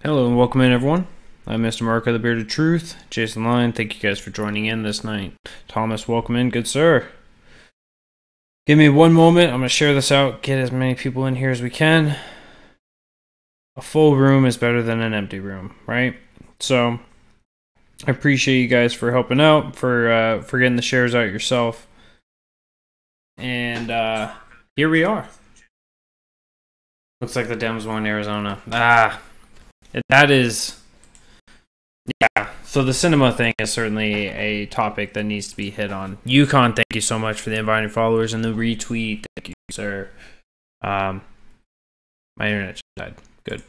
Hello and welcome in, everyone. I'm Mr. Mark of the Bearded Truth. Jason Lyon, thank you guys for joining in this night. Thomas, welcome in, good sir. Give me one moment. I'm going to share this out, get as many people in here as we can. A full room is better than an empty room, right? So I appreciate you guys for helping out, for getting the shares out yourself. And here we are. Looks like the Dems won Arizona. That is, yeah. So the cinema thing is certainly a topic that needs to be hit on. Yukon, thank you so much for the inviting followers and the retweet. Thank you, sir. My internet just died. Good.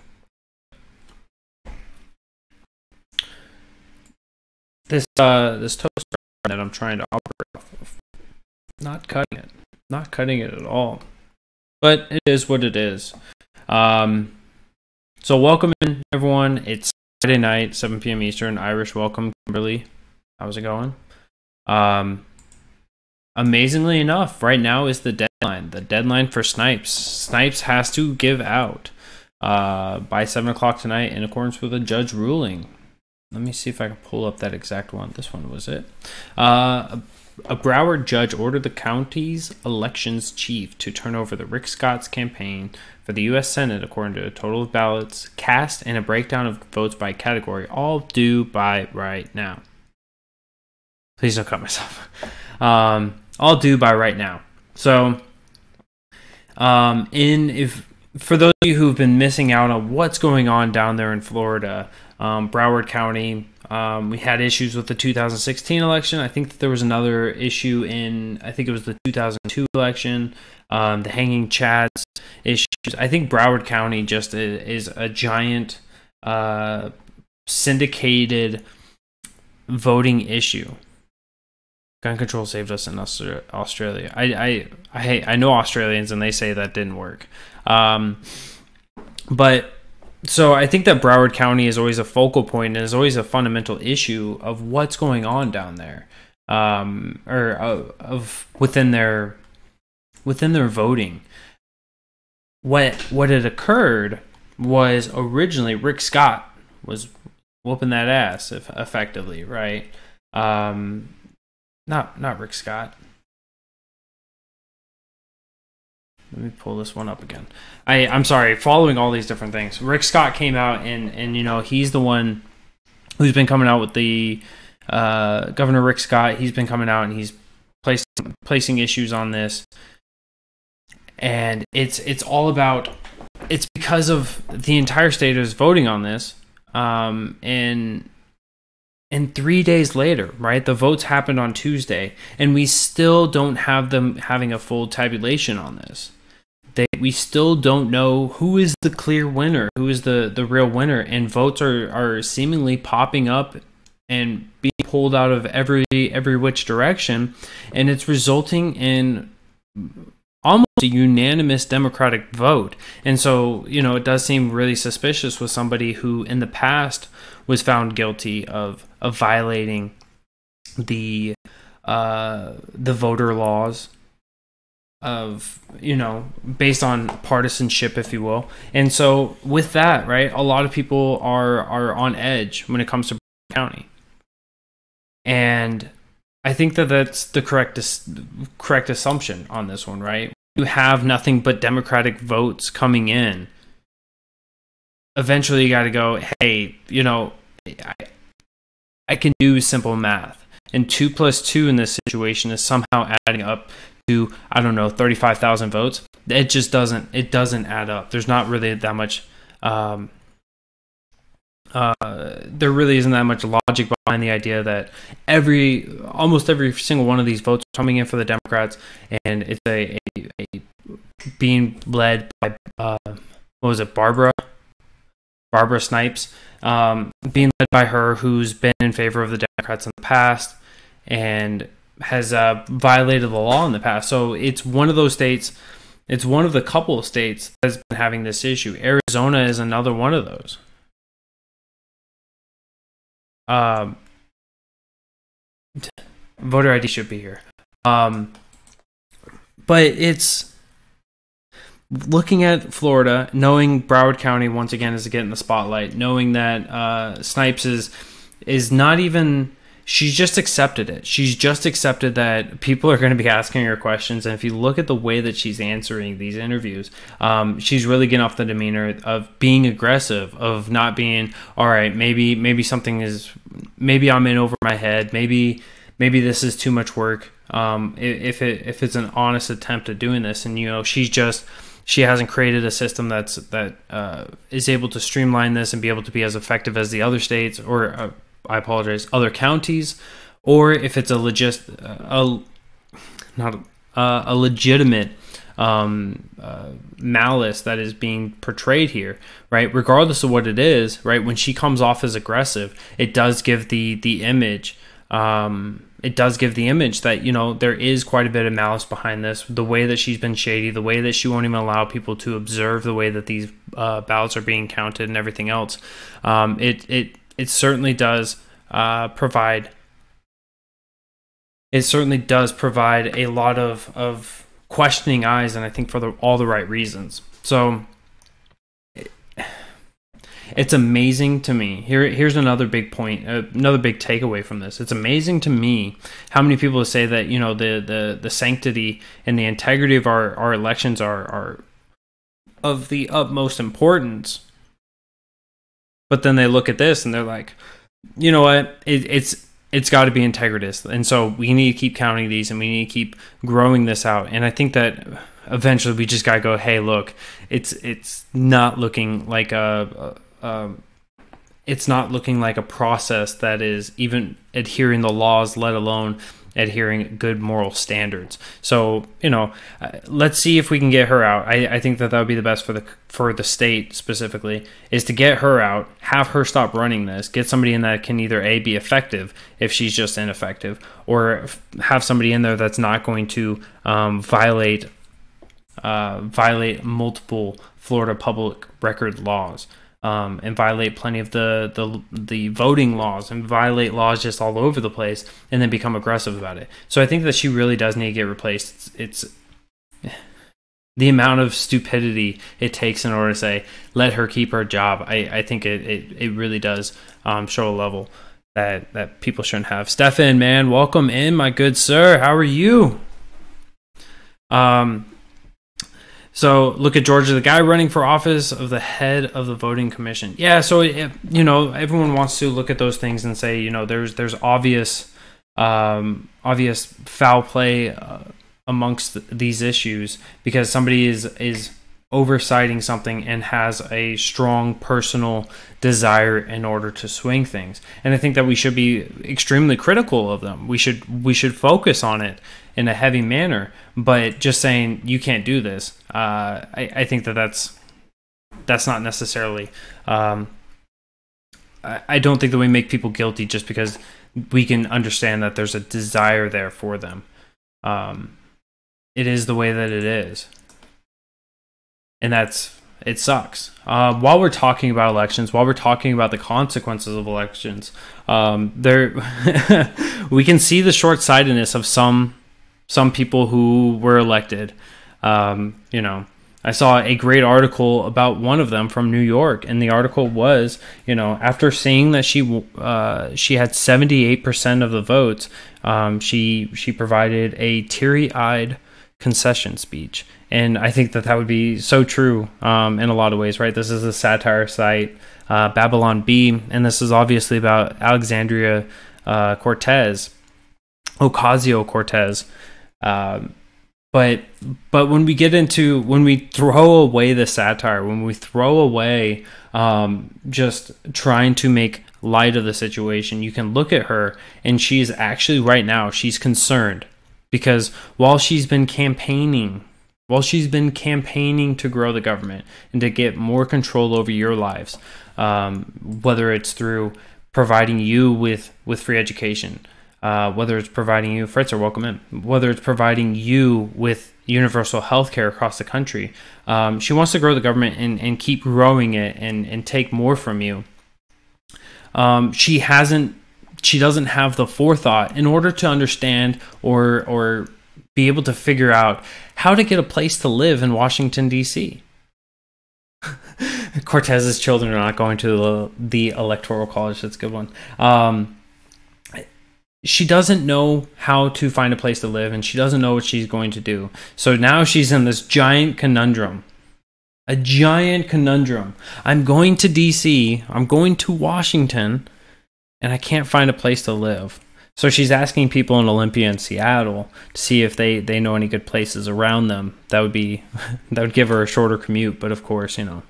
This toaster that I'm trying to operate off of, not cutting it at all. But it is what it is. So welcome in, everyone. It's Friday night, 7 p.m. Eastern. Irish welcome, Kimberly. How's it going? Amazingly enough, right now is the deadline. The deadline for Snipes. Snipes has to give out by 7 o'clock tonight in accordance with a judge ruling. Let me see if I can pull up that exact one. This one was it. A Broward judge ordered the county's elections chief to turn over the Rick Scott's campaign for the U.S. Senate according to a total of ballots cast and a breakdown of votes by category, all due by right now. Please don't cut myself. All due by right now. So, for those of you who've been missing out on what's going on down there in Florida, Broward County, we had issues with the 2016 election. I think that there was another issue I think it was the 2002 election, the hanging chads issues. I think Broward County just is a giant syndicated voting issue. Gun control saved us in Australia. I know Australians and they say that didn't work. But so I think that Broward County is always a focal point and is always a fundamental issue of what's going on down there, within their voting. What had occurred was originally Rick Scott was whooping that ass effectively, right? Not Rick Scott. Let me pull this one up again. I'm sorry, following all these different things. Rick Scott came out and he's the one who's been coming out with the Governor Rick Scott. He's been coming out and he's placing issues on this. And it's all about, it's because of the entire state is voting on this. And 3 days later, right, the votes happened on Tuesday, and we still don't have them having a full tabulation on this. We still don't know who is the clear winner, who is the real winner, and votes are seemingly popping up and being pulled out of every which direction, and it's resulting in almost a unanimous Democratic vote. And so, it does seem really suspicious with somebody who in the past was found guilty of violating the voter laws of, based on partisanship, if you will. And so with that, right, a lot of people are on edge when it comes to county. And I think that that's the correct assumption on this one, right? You have nothing but Democratic votes coming in. Eventually you got to go, hey, I can do simple math. And 2 plus 2 in this situation is somehow adding up to, 35,000 votes. It just doesn't add up. There's not really that much, there really isn't that much logic behind the idea that almost every single one of these votes are coming in for the Democrats, and it's a being led by, Barbara Snipes, being led by her, who's been in favor of the Democrats in the past and has violated the law in the past. So it's one of those states, it's one of the couple of states that's been having this issue. Arizona is another one of those. Voter ID should be here. But looking at Florida, knowing Broward County once again is getting the spotlight, knowing that Snipes is not even. She's just accepted it. She's just accepted that people are going to be asking her questions. And if you look at the way that she's answering these interviews, she's really getting off the demeanor of being aggressive, of not being, all right, maybe something is, maybe I'm in over my head. Maybe this is too much work. If it's an honest attempt at doing this, and, you know, she hasn't created a system that is able to streamline this and be able to be as effective as the other states, or I apologize, other counties, or if it's a legitimate malice that is being portrayed here, right? Regardless of what it is, right? When she comes off as aggressive, it does give the image. It does give the image that, you know, there is quite a bit of malice behind this. The way that she's been shady, the way that she won't even allow people to observe the way that these ballots are being counted and everything else. It certainly does provide. It certainly does provide a lot of questioning eyes, and I think for all the right reasons. So it's amazing to me. Here's another big point, another big takeaway from this. It's amazing to me how many people say that, you know, the sanctity and the integrity of our elections are of the utmost importance. But then they look at this and they're like, you know what, it's got to be integritous, and so we need to keep counting these, and we need to keep growing this out. And I think that eventually we just got to go, hey, look, it's not looking like it's not looking like a process that is even adhering the laws, let alone adhering good moral standards. So, you know, let's see if we can get her out. I think that would be the best for the state specifically, is to get her out, have her stop running this, get somebody in that can either A, be effective if she's just ineffective, or have somebody in there that's not going to violate multiple Florida public record laws. And violate plenty of the voting laws, and violate laws just all over the place, and then become aggressive about it. So I think that she really does need to get replaced. It's the amount of stupidity it takes in order to say, let her keep her job. I think it really does show a level that people shouldn't have. Stefan, man, welcome in, my good sir. How are you? So look at Georgia, the guy running for office of the head of the voting commission. Yeah, so you know, everyone wants to look at those things and say, you know, there's obvious foul play amongst these issues because somebody is oversighting something and has a strong personal desire in order to swing things. And I think that we should be extremely critical of them. We should focus on it in a heavy manner, but just saying you can't do this, I think that's not necessarily. I don't think that we make people guilty just because we can understand that there's a desire there for them. It is the way that it is, and it sucks. While we're talking about elections, while we're talking about the consequences of elections, we can see the short-sightedness of some people who were elected. You know, I saw a great article about one of them from New York, and the article was, you know, after seeing that she had 78% of the votes, she provided a teary-eyed concession speech. And I think that would be so true in a lot of ways, right? This is a satire site, Babylon Bee, and this is obviously about Alexandria Cortez, Ocasio-Cortez. But when we throw away the satire, when we throw away just trying to make light of the situation, you can look at her, and she's actually right now, she's concerned because while she's been campaigning to grow the government and to get more control over your lives, whether it's through providing you with free education, whether it's providing you, Fritzer, welcome in, whether it's providing you with universal health care across the country. She wants to grow the government and keep growing it and take more from you. She doesn't have the forethought in order to understand or be able to figure out how to get a place to live in Washington, D.C. Cortez's children are not going to the Electoral College. That's a good one. She doesn't know how to find a place to live, and she doesn't know what she's going to do. So now she's in this giant conundrum. A giant conundrum. I'm going to D.C., I'm going to Washington, and I can't find a place to live. So she's asking people in Olympia and Seattle to see if they know any good places around them. That would give her a shorter commute, but of course, you know.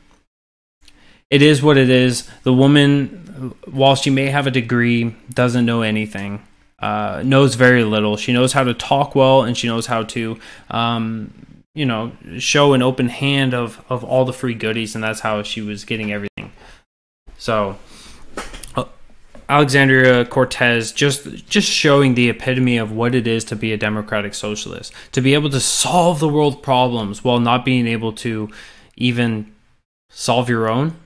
It is what it is. The woman, while she may have a degree, doesn't know anything. Knows very little. She knows how to talk well, and she knows how to, show an open hand of all the free goodies, and that's how she was getting everything. So, Alexandria Cortez just showing the epitome of what it is to be a democratic socialist, to be able to solve the world problems while not being able to even solve your own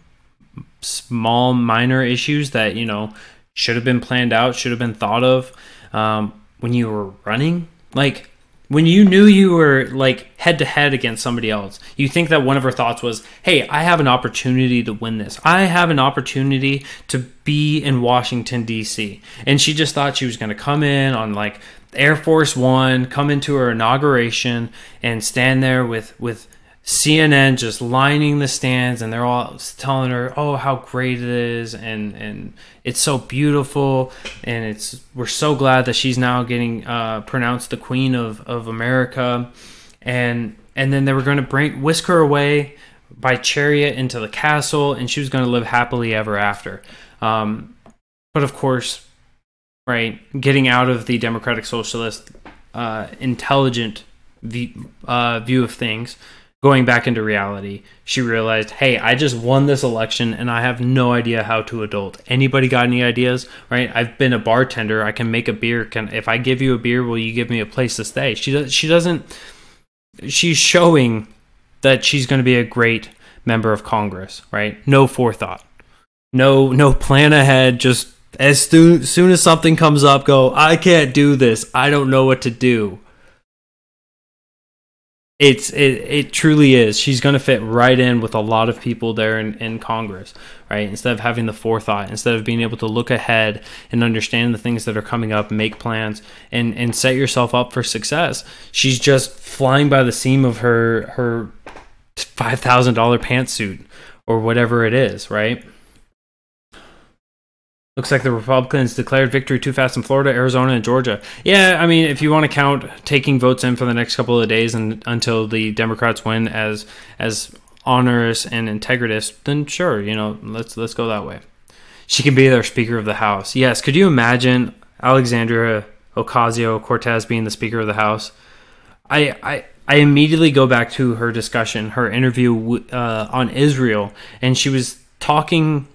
small minor issues that, you know, should have been planned out, should have been thought of when you were running. Like, when you knew you were like head to head against somebody else, you think that one of her thoughts was, hey, I have an opportunity to win this. I have an opportunity to be in Washington, D.C. And she just thought she was going to come in on like Air Force One, come into her inauguration and stand there with CNN just lining the stands, and they're all telling her, oh, how great it is, and it's so beautiful, and we're so glad that she's now getting pronounced the Queen of America, and then they were going to whisk her away by chariot into the castle, and she was going to live happily ever after. But of course, right, getting out of the democratic socialist intelligent view of things, going back into reality, she realized, hey, I just won this election and I have no idea how to adult. Anybody got any ideas? Right? I've been a bartender. I can make a beer. If I give you a beer, will you give me a place to stay? She's showing that she's going to be a great member of Congress, right? No forethought. No plan ahead. Just as soon as something comes up, go, I can't do this. I don't know what to do. It truly is. She's going to fit right in with a lot of people there in Congress, right? Instead of having the forethought, instead of being able to look ahead and understand the things that are coming up, make plans, and set yourself up for success, she's just flying by the seam of her $5,000 pantsuit or whatever it is, right? Looks like the Republicans declared victory too fast in Florida, Arizona, and Georgia. Yeah, I mean, if you want to count taking votes in for the next couple of days and until the Democrats win as onerous and integritous, then sure, you know, let's go that way. She can be their Speaker of the House. Yes, could you imagine Alexandria Ocasio-Cortez being the Speaker of the House? I immediately go back to her discussion, her interview on Israel, and she was talking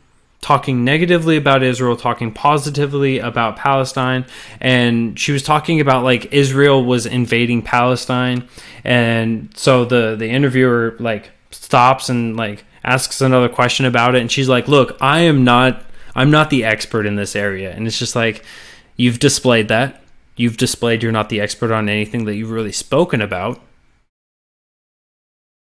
negatively about Israel, talking positively about Palestine, and she was talking about like Israel was invading Palestine, and so the interviewer like stops and like asks another question about it, and she's like, look, I'm not the expert in this area. And it's just like, you've displayed you're not the expert on anything that you've really spoken about,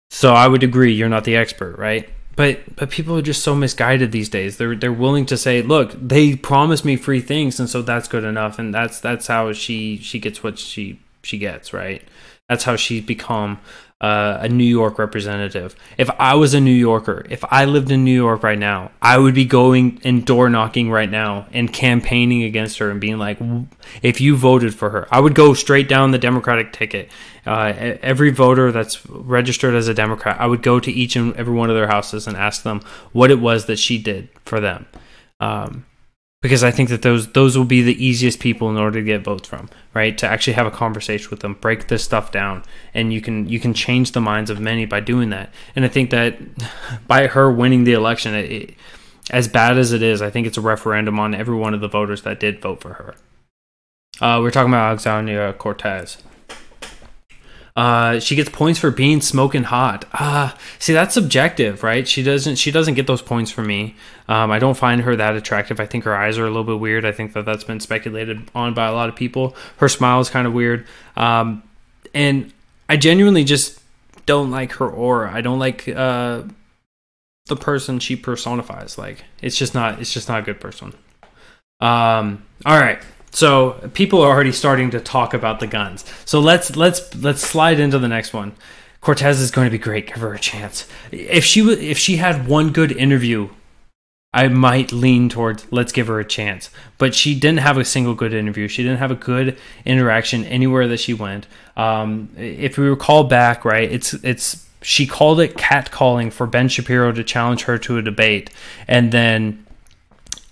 so I would agree you're not the expert, right? But people are just so misguided these days. They're willing to say, look, they promised me free things, and so that's good enough, and that's how she gets what she gets, right? That's how she's become a New York representative. If I was a New Yorker, if I lived in New York right now, I would be going and door knocking right now and campaigning against her and being like, if you voted for her, I would go straight down the Democratic ticket. Every voter that's registered as a Democrat, I would go to each and every one of their houses and ask them what it was that she did for them. Because I think that those will be the easiest people in order to get votes from, right? To actually have a conversation with them, break this stuff down, and you can change the minds of many by doing that. And I think that by her winning the election, as bad as it is, I think it's a referendum on every one of the voters that did vote for her. We're talking about Alexandria Cortez. She gets points for being smoking hot. See, that's subjective, right? She doesn't get those points for me. I don't find her that attractive. I think her eyes are a little bit weird. I think that's been speculated on by a lot of people. Her smile is kind of weird. And I genuinely just don't like her aura. I don't like the person she personifies. Like, it's just not a good person. All right. So people are already starting to talk about the guns. So let's slide into the next one. Cortez is going to be great. Give her a chance. If she had one good interview, I might lean towards let's give her a chance. But she didn't have a single good interview. She didn't have a good interaction anywhere that she went. If we recall back, right, it's she called it catcalling for Ben Shapiro to challenge her to a debate, and then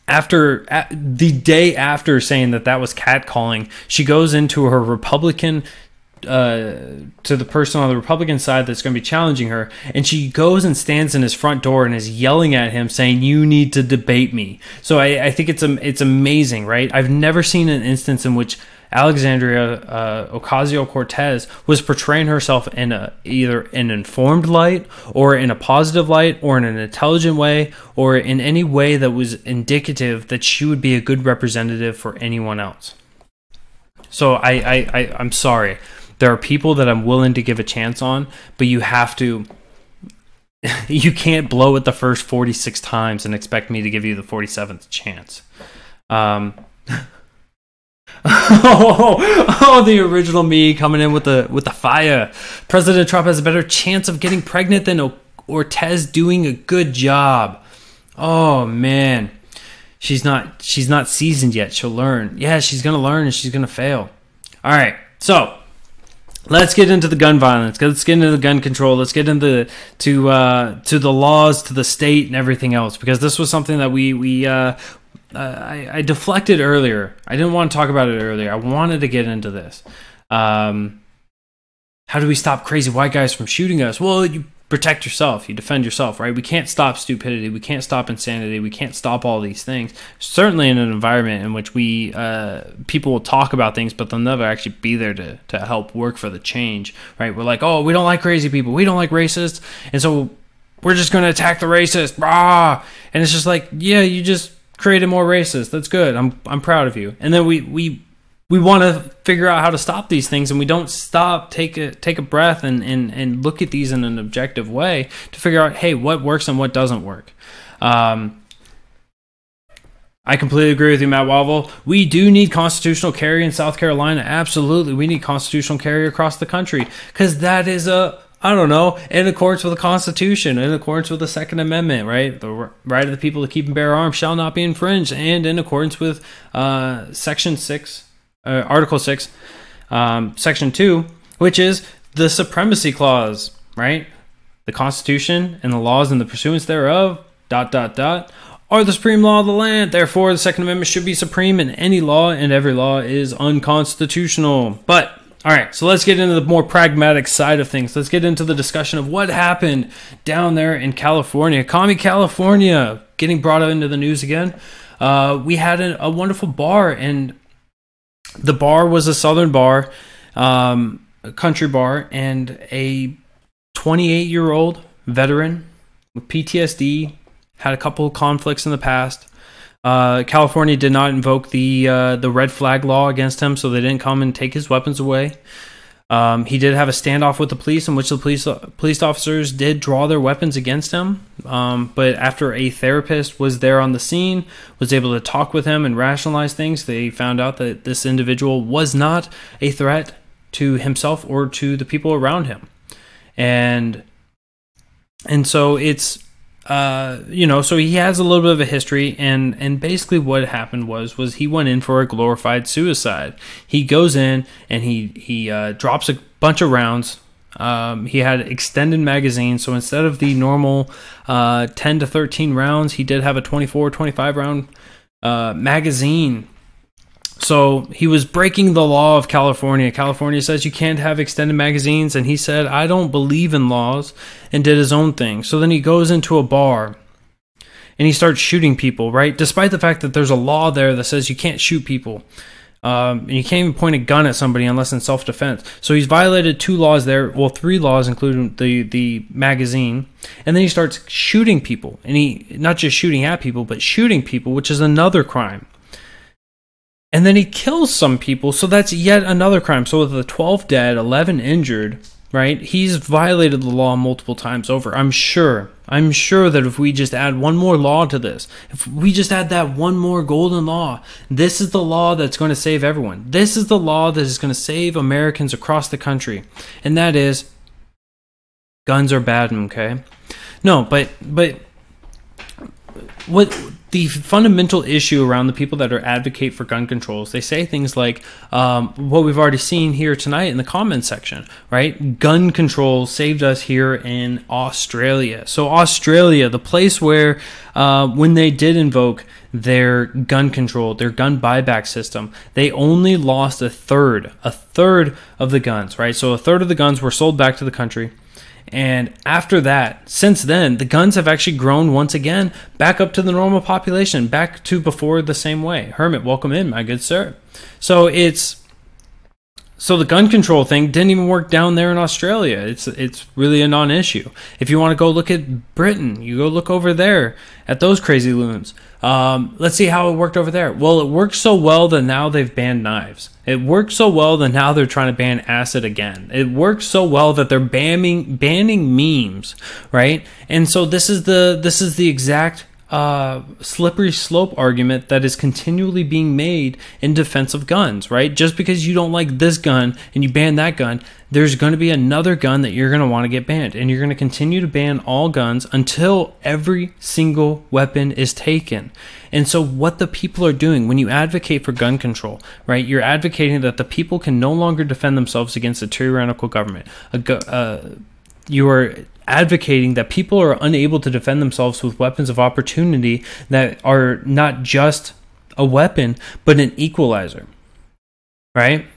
the day after saying that was catcalling, she goes into her Republican to the person on the Republican side that's going to be challenging her, and she goes and stands in his front door and is yelling at him saying, "You need to debate me." So I think it's amazing, right? I've never seen an instance in which Alexandria Ocasio-Cortez was portraying herself in either an informed light or in a positive light or in an intelligent way or in any way that was indicative that she would be a good representative for anyone else. So I'm sorry. There are people that I'm willing to give a chance on, but you can't blow it the first 46 times and expect me to give you the 47th chance. The original me coming in with the fire. President Trump has a better chance of getting pregnant than Cortez doing a good job. Oh man, she's not seasoned yet. She'll learn. Yeah, she's gonna learn and she's gonna fail. All right, so let's get into the gun violence. Let's get into the gun control. Let's get into to the laws, to the state, and everything else, because this was something that I deflected earlier. I didn't want to talk about it earlier. I wanted to get into this. How do we stop crazy white guys from shooting us? Well, you protect yourself. You defend yourself, right? We can't stop stupidity. We can't stop insanity. We can't stop all these things. Certainly in an environment in which people will talk about things, but they'll never actually be there to help work for the change, right? We're like, oh, we don't like crazy people. We don't like racists. And so we're just going to attack the racist. Rah! And it's just like, yeah, you just created more racists. That's good. I'm proud of you. And then we want to figure out how to stop these things, and we don't stop, take a breath and look at these in an objective way to figure out, hey, what works and what doesn't work. I completely agree with you, Matt Wavel. We do need constitutional carry in South Carolina. Absolutely. We need constitutional carry across the country, because that is in accordance with the Constitution, in accordance with the Second Amendment, right? The right of the people to keep and bear arms shall not be infringed, and in accordance with Section 6, Article 6, Section 2, which is the Supremacy Clause, right? The Constitution and the laws and the pursuance thereof, ... are the supreme law of the land. Therefore, the Second Amendment should be supreme, and any law and every law is unconstitutional. But all right, so let's get into the more pragmatic side of things. Let's get into the discussion of what happened down there in California. Commie California getting brought into the news again. We had a wonderful bar, and the bar was a Southern bar, a country bar, and a 28-year-old veteran with PTSD, had a couple of conflicts in the past. California did not invoke the red flag law against him, so they didn't come and take his weapons away. He did have a standoff with the police, in which the police officers did draw their weapons against him. But after a therapist was there on the scene, was able to talk with him and rationalize things, they found out that this individual was not a threat to himself or to the people around him. And so it's so he has a little bit of a history, and basically what happened was he went in for a glorified suicide. He goes in and he drops a bunch of rounds. He had extended magazines, so instead of the normal 10 to 13 rounds, he did have a 24, 25 round magazine. So he was breaking the law of California. California says you can't have extended magazines, and he said, I don't believe in laws, and did his own thing. So then he goes into a bar, and he starts shooting people, right? Despite the fact that there's a law there that says you can't shoot people. And you can't even point a gun at somebody unless in self-defense. So he's violated 2 laws there, well, 3 laws, including the magazine. And then he starts shooting people. And he, not just shooting at people, but shooting people, which is another crime. And then he kills some people, so that's yet another crime. So with the 12 dead, 11 injured, right? He's violated the law multiple times over. I'm sure that if we just add one more law to this, if we just add that one more golden law, this is the law that's going to save everyone. This is the law that is going to save Americans across the country. And that is, guns are bad, okay? No, but what the fundamental issue around the people that are advocate for gun controls, they say things like what we've already seen here tonight in the comment section, right? Gun control saved us here in Australia. So Australia, the place where when they did invoke their gun control, their gun buyback system, they only lost a third of the guns, right? So a third of the guns were sold back to the country. And after that, since then, the guns have actually grown once again back up to the normal population, back to before the same way. Hermit, welcome in, my good sir. So the gun control thing didn't even work down there in Australia. It's really a non-issue. If you want to go look at Britain, you go look over there at those crazy loons. Let's see how it worked over there. Well, it worked so well that now they've banned knives. It worked so well that now they're trying to ban acid again. It worked so well that they're banning memes, right? And so this is the exact slippery slope argument that is continually being made in defense of guns, right? Just because you don't like this gun and you ban that gun, there's going to be another gun that you're going to want to get banned, and you're going to continue to ban all guns until every single weapon is taken. And so what the people are doing when you advocate for gun control, right? You're advocating that the people can no longer defend themselves against a tyrannical government. You are advocating that people are unable to defend themselves with weapons of opportunity that are not just a weapon, but an equalizer, right?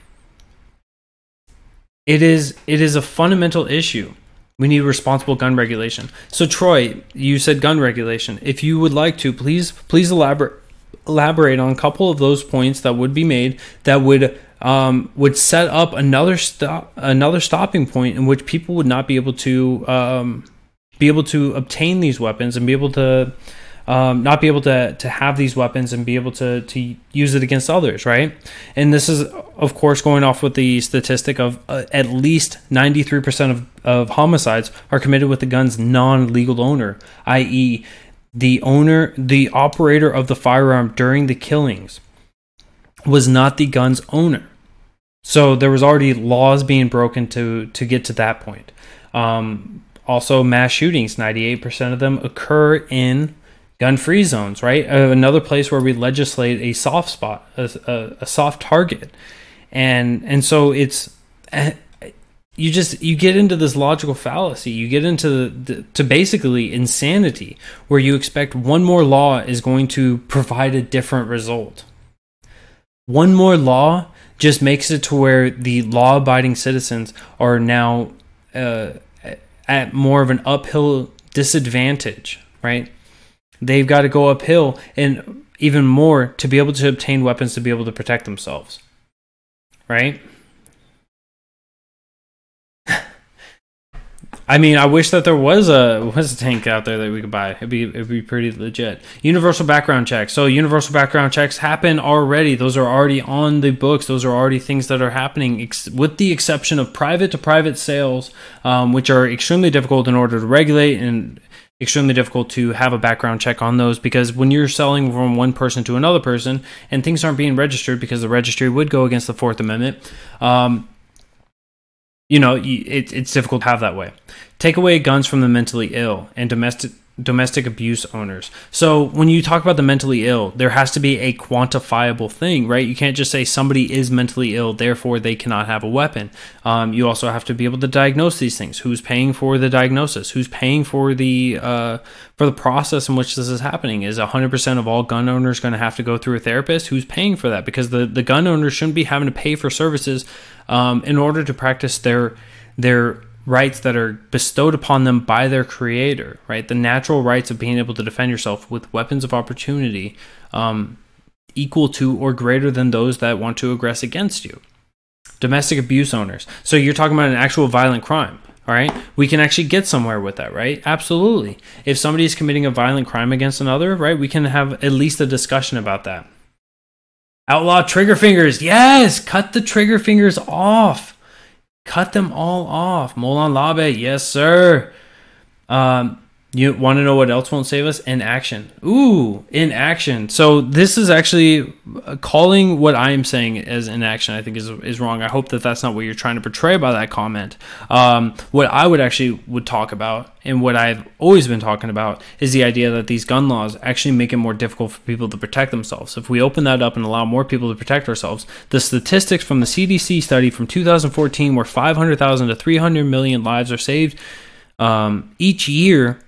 It is a fundamental issue. We need responsible gun regulation. So Troy, you said gun regulation. If you would like to, please elaborate on a couple of those points that would be made that would set up another stopping point in which people would not be able to obtain these weapons and be able to not be able to have these weapons and be able to use it against others, right? And this is, of course, going off with the statistic of at least 93% of homicides are committed with the gun's non-legal owner, i.e. the operator of the firearm during the killings was not the gun's owner. So there was already laws being broken to get to that point. Also, mass shootings, 98% of them occur in gun-free zones, right? Another place where we legislate a soft spot, a soft target. And so it's you get into this logical fallacy. You get into to basically insanity, where you expect one more law is going to provide a different result. One more law just makes it to where the law-abiding citizens are now at more of an uphill disadvantage, right? They've got to go uphill and even more to be able to obtain weapons to be able to protect themselves, right? I mean, I wish that there was a tank out there that we could buy. It'd be pretty legit. Universal background checks. So universal background checks happen already. Those are already on the books. Those are already things that are happening, with the exception of private-to-private sales, which are extremely difficult in order to regulate and extremely difficult to have a background check on those, because when you're selling from one person to another person and things aren't being registered because the registry would go against the Fourth Amendment, it's difficult to have that way. Take away guns from the mentally ill and domestic abuse owners. So when you talk about the mentally ill, there has to be a quantifiable thing, right? You can't just say somebody is mentally ill, therefore they cannot have a weapon. You also have to be able to diagnose these things. Who's paying for the diagnosis? Who's paying for the process in which this is happening? Is 100% of all gun owners going to have to go through a therapist? Who's paying for that? Because the gun owners shouldn't be having to pay for services in order to practice their rights that are bestowed upon them by their creator, right? The natural rights of being able to defend yourself with weapons of opportunity equal to or greater than those that want to aggress against you. Domestic abuse owners. So you're talking about an actual violent crime, all right? We can actually get somewhere with that, right? Absolutely. If somebody is committing a violent crime against another, right, we can have at least a discussion about that. Outlaw trigger fingers. Yes, cut the trigger fingers off. Cut them all off. Molan Labe, yes, sir. You want to know what else won't save us? Inaction. Ooh, inaction. So this is actually calling what I am saying as inaction, I think is wrong. I hope that that's not what you're trying to portray by that comment. What I would talk about, and what I've always been talking about, is the idea that these gun laws actually make it more difficult for people to protect themselves. If we open that up and allow more people to protect ourselves, the statistics from the CDC study from 2014 where 500,000 to 300 million lives are saved each year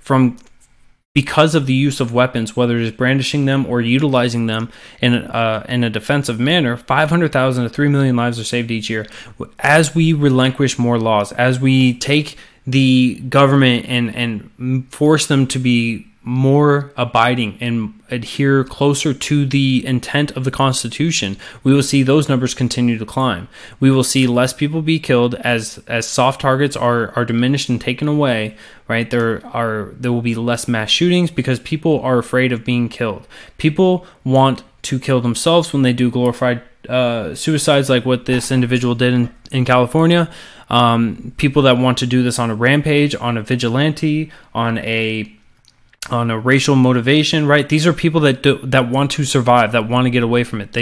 because of the use of weapons, whether it is brandishing them or utilizing them in a defensive manner. 500,000 to 3 million lives are saved each year. As we relinquish more laws, as we take the government and force them to be more abiding and adhere closer to the intent of the Constitution, we will see those numbers continue to climb. We will see less people be killed as soft targets are diminished and taken away, right? There will be less mass shootings because people are afraid of being killed. People want to kill themselves when they do glorified suicides like what this individual did in California. People that want to do this on a rampage, on a vigilante, on a racial motivation, right? These are people that want to survive, that want to get away from it.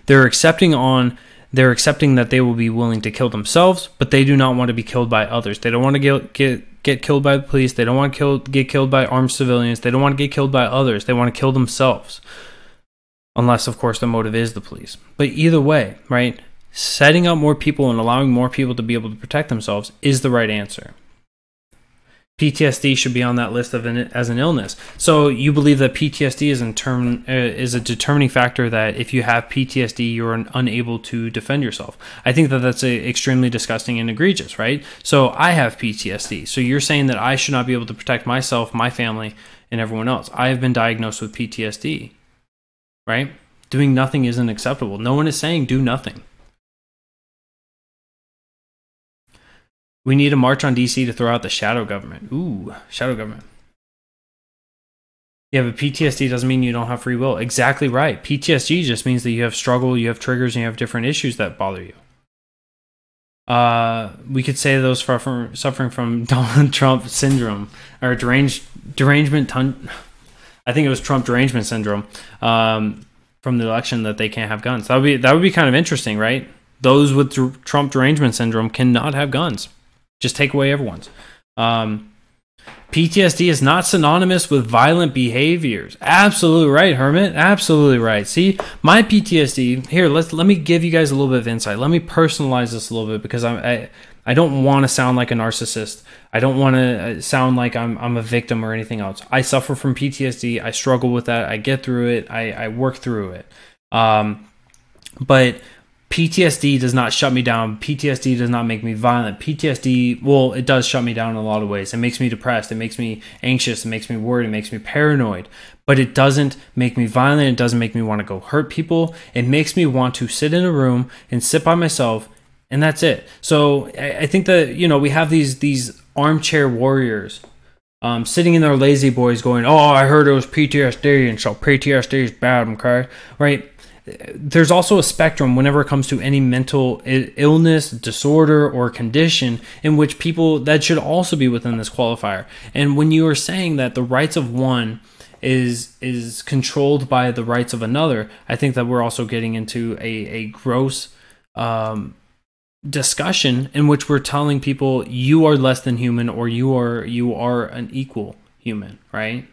They're accepting that they will be willing to kill themselves, but they do not want to be killed by others. They don't want to get killed by the police. They don't want to get killed by armed civilians. They don't want to get killed by others. They want to kill themselves, unless of course the motive is the police. But either way, right? Setting up more people and allowing more people to be able to protect themselves is the right answer. PTSD should be on that list as an illness. So you believe that PTSD is a determining factor, that if you have PTSD, you're unable to defend yourself. I think that that's extremely disgusting and egregious, right? So I have PTSD. So you're saying that I should not be able to protect myself, my family, and everyone else. I have been diagnosed with PTSD, right? Doing nothing isn't acceptable. No one is saying do nothing. We need a march on DC to throw out the shadow government. Ooh, shadow government. Yeah, but PTSD doesn't mean you don't have free will. Exactly right. PTSD just means that you have struggle, you have triggers, and you have different issues that bother you. We could say those suffering from Donald Trump syndrome, or derangement. I think it was Trump derangement syndrome from the election, that they can't have guns. That would be kind of interesting, right? Those with Trump derangement syndrome cannot have guns. Just take away everyone's. PTSD is not synonymous with violent behaviors. Absolutely right, Hermit. Absolutely right. See, my PTSD, here, let me give you guys a little bit of insight. Let me personalize this a little bit, because I don't want to sound like a narcissist. I don't want to sound like I'm a victim or anything else. I suffer from PTSD. I struggle with that. I get through it. I work through it. But PTSD does not shut me down. PTSD does not make me violent. PTSD, well, it does shut me down in a lot of ways. It makes me depressed. It makes me anxious. It makes me worried. It makes me paranoid. But it doesn't make me violent. It doesn't make me want to go hurt people. It makes me want to sit in a room and sit by myself, and that's it. So I think that, we have these armchair warriors sitting in their lazy boys going, oh, I heard it was PTSD, and so PTSD is bad, okay? Right? There's also a spectrum whenever it comes to any mental illness, disorder, or condition in which that should also be within this qualifier. And when you are saying that the rights of one is controlled by the rights of another, I think that we're also getting into a gross discussion in which we're telling people you are less than human, or you are an equal human, right?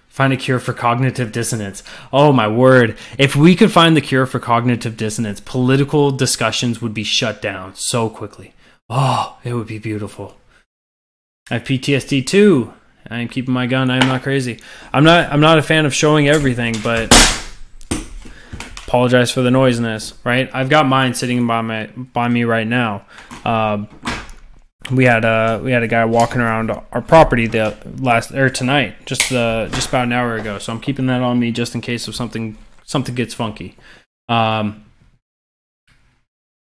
Find a cure for cognitive dissonance. Oh my word. If we could find the cure for cognitive dissonance, political discussions would be shut down so quickly. Oh, it would be beautiful. I have PTSD too. I am keeping my gun. I am not crazy. I'm not a fan of showing everything, but apologize for the noisiness, right? I've got mine sitting by me right now. We had a guy walking around our property tonight, just about an hour ago. So I'm keeping that on me just in case of something gets funky. I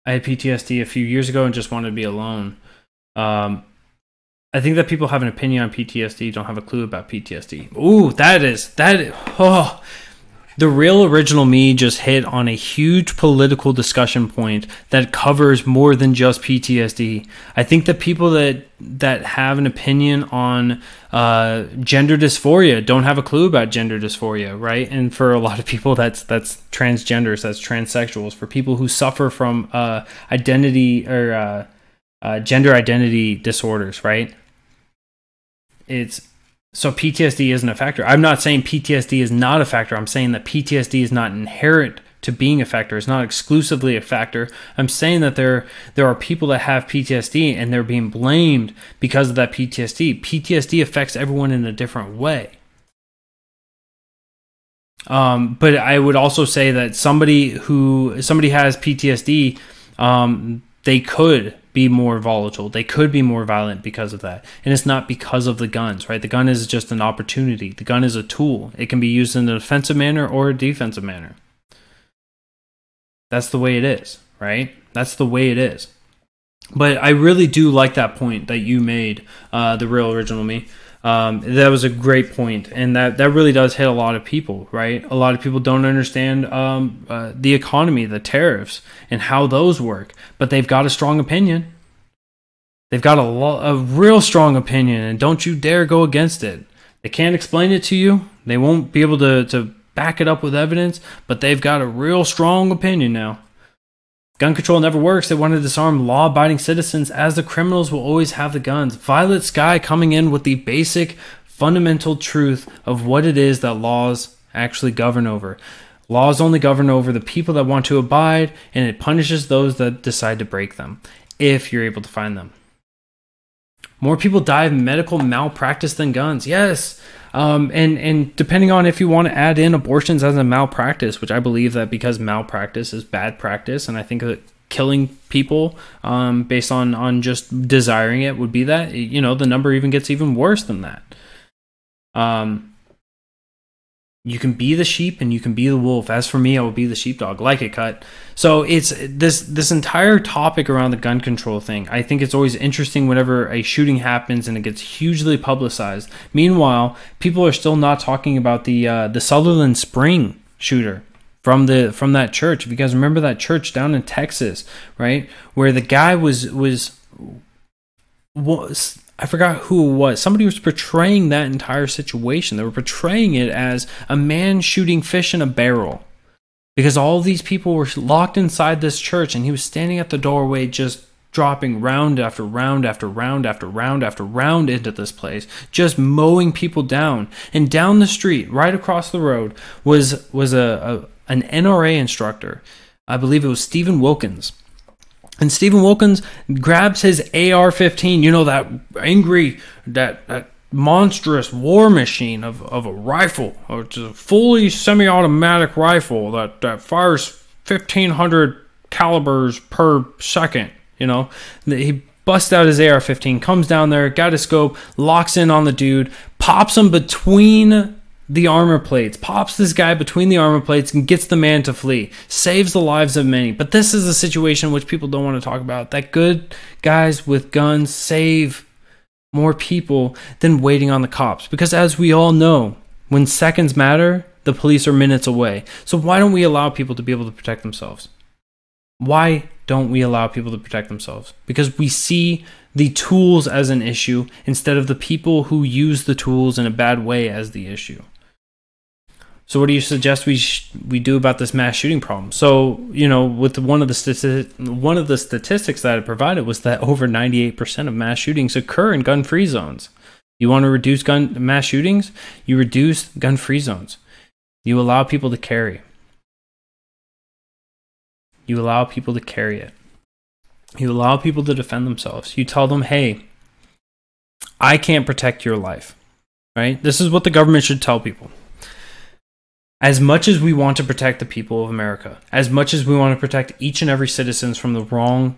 had PTSD a few years ago and just wanted to be alone. I think that people have an opinion on PTSD, don't have a clue about PTSD. Ooh, The Real Original Me just hit on a huge political discussion point that covers more than just PTSD. I think that people that have an opinion on gender dysphoria don't have a clue about gender dysphoria, right? And for a lot of people, that's transgenders, that's transsexuals. For people who suffer from identity or gender identity disorders, right? So PTSD isn't a factor. I'm not saying PTSD is not a factor. I'm saying that PTSD is not inherent to being a factor. It's not exclusively a factor. I'm saying that there are people that have PTSD and they're being blamed because of that PTSD. PTSD affects everyone in a different way. But I would also say that somebody has PTSD, they could be more volatile. They could be more violent because of that. And it's not because of the guns, right? The gun is just an opportunity. The gun is a tool. It can be used in an offensive manner or a defensive manner. That's the way it is, right? That's the way it is. But I really do like that point that you made, the Real Original Me. That was a great point, and that really does hit a lot of people, right? A lot of people don't understand the economy, the tariffs, and how those work, but they've got a strong opinion. They've got a real strong opinion, and don't you dare go against it. They can't explain it to you. They won't be able to back it up with evidence, but they've got a real strong opinion now. Gun control never works. They want to disarm law-abiding citizens, as the criminals will always have the guns. Violet Sky coming in with the basic, fundamental truth of what it is that laws actually govern over. Laws only govern over the people that want to abide, and it punishes those that decide to break them, if you're able to find them. More people die of medical malpractice than guns. Yes. And depending on if you want to add in abortions as a malpractice, which I believe that because malpractice is bad practice, and I think that killing people based on just desiring it would be that, the number even gets even worse than that. You can be the sheep and you can be the wolf. As for me, I will be the sheepdog. Like it, cut. So it's this entire topic around the gun control thing. I think it's always interesting whenever a shooting happens and it gets hugely publicized. Meanwhile, people are still not talking about the Sutherland Spring shooter from that church. If you guys remember that church down in Texas, right, where the guy was I forgot who it was. Somebody was portraying that entire situation. They were portraying it as a man shooting fish in a barrel, because all these people were locked inside this church, and he was standing at the doorway just dropping round after round after round after round after round into this place, just mowing people down. And down the street, right across the road, was an NRA instructor. I believe it was Stephen Wilkins. And Stephen Wilkins grabs his AR-15, that angry, that monstrous war machine of a rifle, which is a fully semi-automatic rifle that fires 1,500 calibers per second. He busts out his AR-15, comes down there, got a scope, locks in on the dude, pops him between the armor plates, pops this guy between the armor plates and gets the man to flee, saves the lives of many. But this is a situation which people don't want to talk about, that good guys with guns save more people than waiting on the cops, because as we all know, when seconds matter, the police are minutes away. So why don't we allow people to be able to protect themselves? Why don't we allow people to protect themselves? Because we see the tools as an issue instead of the people who use the tools in a bad way as the issue. So what do you suggest we do about this mass shooting problem? So, with one of the statistics that I provided was that over 98% of mass shootings occur in gun-free zones. You want to reduce mass shootings? You reduce gun-free zones. You allow people to carry. You allow people to carry it. You allow people to defend themselves. You tell them, hey, I can't protect your life, right? This is what the government should tell people. As much as we want to protect the people of America, as much as we want to protect each and every citizen from the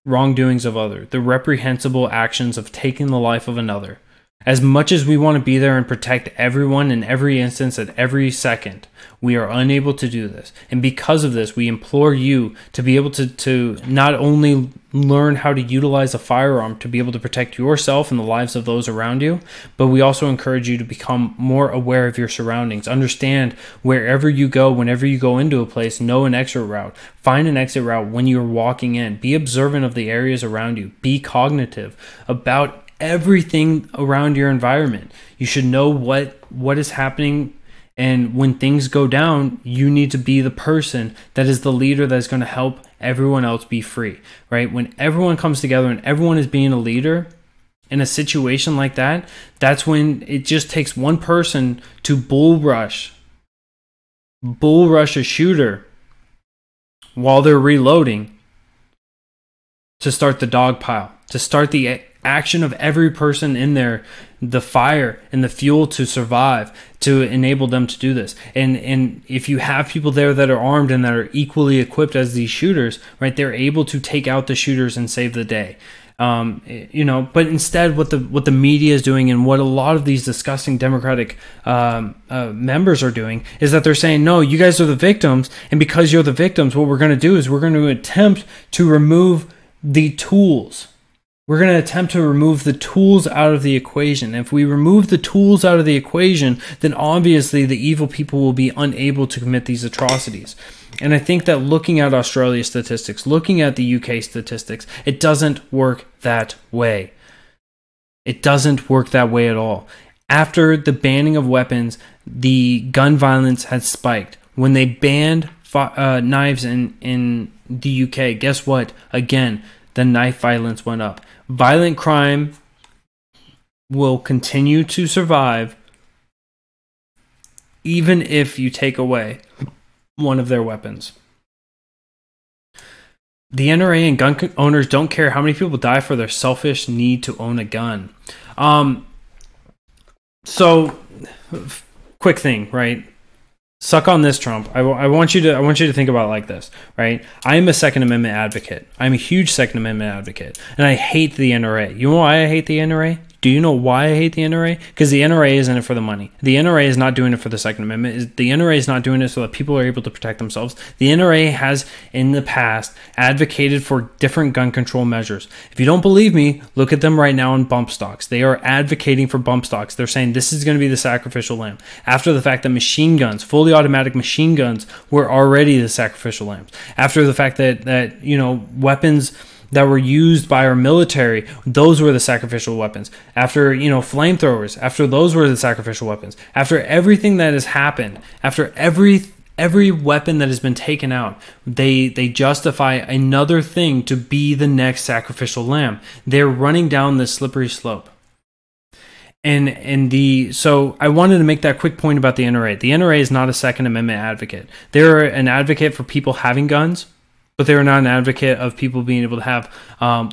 wrongdoings of others, the reprehensible actions of taking the life of another, as much as we want to be there and protect everyone in every instance at every second, We are unable to do this. And because of this, we implore you to be able to not only learn how to utilize a firearm to be able to protect yourself and the lives of those around you, but we also encourage you to become more aware of your surroundings. Understand wherever you go, whenever you go into a place, know an exit route. Find an exit route when you're walking in. Be observant of the areas around you. Be cognitive about everything around your environment. You should know what is happening, and when things go down, you need to be the person that is the leader that is going to help everyone else be free, right? When everyone comes together and everyone is being a leader in a situation like that, that's when it just takes one person to bull rush a shooter while they're reloading to start the dog pile, to start the action of every person in there, the fire and the fuel to survive, to enable them to do this. And if you have people there that are armed and that are equally equipped as these shooters, right, they're able to take out the shooters and save the day. But instead what the media is doing, and what a lot of these disgusting Democratic members are doing, is that they're saying, no, you guys are the victims, and because you're the victims, what we're going to do is we're going to attempt to remove the tools. We're going to attempt to remove the tools out of the equation. If we remove the tools out of the equation, then obviously the evil people will be unable to commit these atrocities. And I think that looking at Australia's statistics, looking at the UK statistics, it doesn't work that way. It doesn't work that way at all. After the banning of weapons, the gun violence has spiked. When they banned knives in the UK, guess what? Again, the knife violence went up. Violent crime will continue to survive even if you take away one of their weapons. The NRA and gun owners don't care how many people die for their selfish need to own a gun. So, quick thing, right? Suck on this, Trump. I want you to think about it like this, right? I am a Second Amendment advocate. I'm a huge Second Amendment advocate, and I hate the NRA. You know why I hate the NRA? Do you know why I hate the NRA? Because the NRA is in it for the money. The NRA is not doing it for the Second Amendment. The NRA is not doing it so that people are able to protect themselves. The NRA has, in the past, advocated for different gun control measures. If you don't believe me, look at them right now on bump stocks. They are advocating for bump stocks. They're saying this is going to be the sacrificial lamb. After the fact that machine guns, fully automatic machine guns, were already the sacrificial lambs. After the fact that weapons that were used by our military, those were the sacrificial weapons. After, flamethrowers, after those were the sacrificial weapons. After everything that has happened, after every weapon that has been taken out, they justify another thing to be the next sacrificial lamb. They're running down this slippery slope. So I wanted to make that quick point about the NRA. The NRA is not a Second Amendment advocate. They're an advocate for people having guns, but they're not an advocate of people being able to have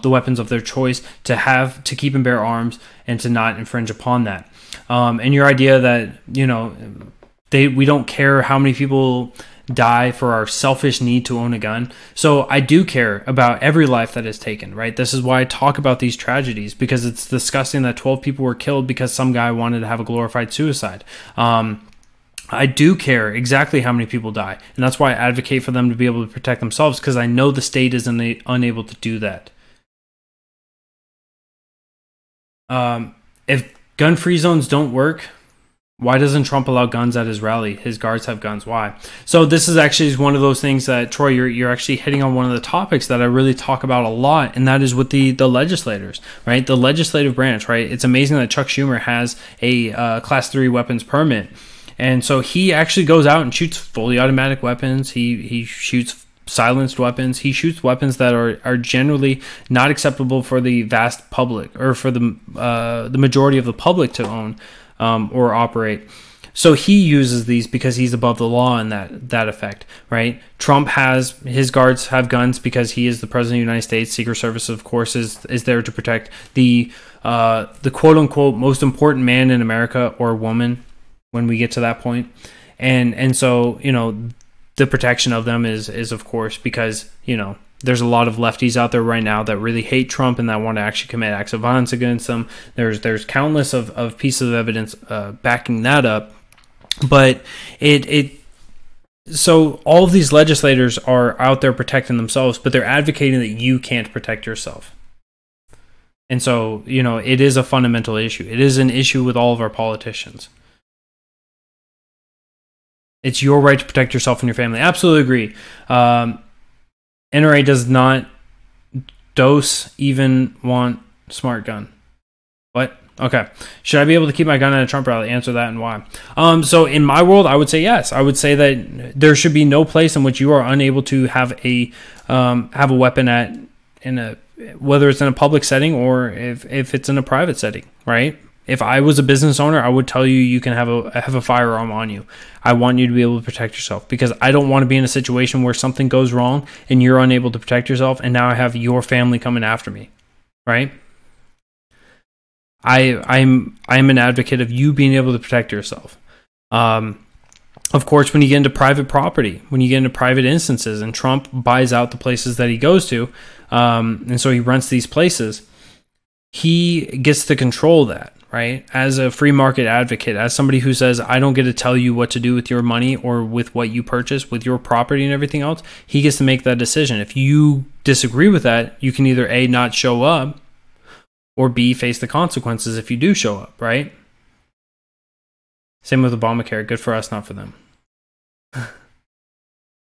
the weapons of their choice, to keep and bear arms, and to not infringe upon that. And your idea that we don't care how many people die for our selfish need to own a gun. So I do care about every life that is taken, right? This is why I talk about these tragedies, because it's disgusting that 12 people were killed because some guy wanted to have a glorified suicide. I do care exactly how many people die, and that's why I advocate for them to be able to protect themselves, because I know the state is unable to do that. If gun-free zones don't work, why doesn't Trump allow guns at his rally? His guards have guns. Why? So this is actually one of those things that, Troy, you're actually hitting on one of the topics that I really talk about a lot, and that is with the legislators, right? The legislative branch, right? It's amazing that Chuck Schumer has a Class 3 weapons permit. And so he actually goes out and shoots fully automatic weapons. He shoots silenced weapons. He shoots weapons that are generally not acceptable for the vast public, or for the majority of the public to own or operate. So he uses these because he's above the law in that effect, right? Trump has, his guards have guns because he is the president of the United States. Secret Service, of course, is there to protect the quote unquote most important man in America, or woman, when we get to that point. And so, the protection of them is of course, because, there's a lot of lefties out there right now that really hate Trump and that want to actually commit acts of violence against him. There's countless of pieces of evidence backing that up. But it So all of these legislators are out there protecting themselves, but they're advocating that you can't protect yourself. And so, it is a fundamental issue. It is an issue with all of our politicians. It's your right to protect yourself and your family. Absolutely agree. NRA does not even want smart gun. What? Okay. Should I be able to keep my gun at a Trump rally? Answer that and why. So in my world, I would say yes. I would say that there should be no place in which you are unable to have a weapon whether it's in a public setting or if it's in a private setting, right? If I was a business owner, I would tell you you can have a firearm on you. I want you to be able to protect yourself because I don't want to be in a situation where something goes wrong and you're unable to protect yourself, and now I have your family coming after me, right? I'm an advocate of you being able to protect yourself. Of course, when you get into private property, when you get into private instances, and Trump buys out the places that he goes to, and so he rents these places, he gets to control that, right? As a free market advocate, as somebody who says, I don't get to tell you what to do with your money or with what you purchase, with your property and everything else, he gets to make that decision. If you disagree with that, you can either A, not show up, or B, face the consequences if you do show up, right? Same with Obamacare. Good for us, not for them.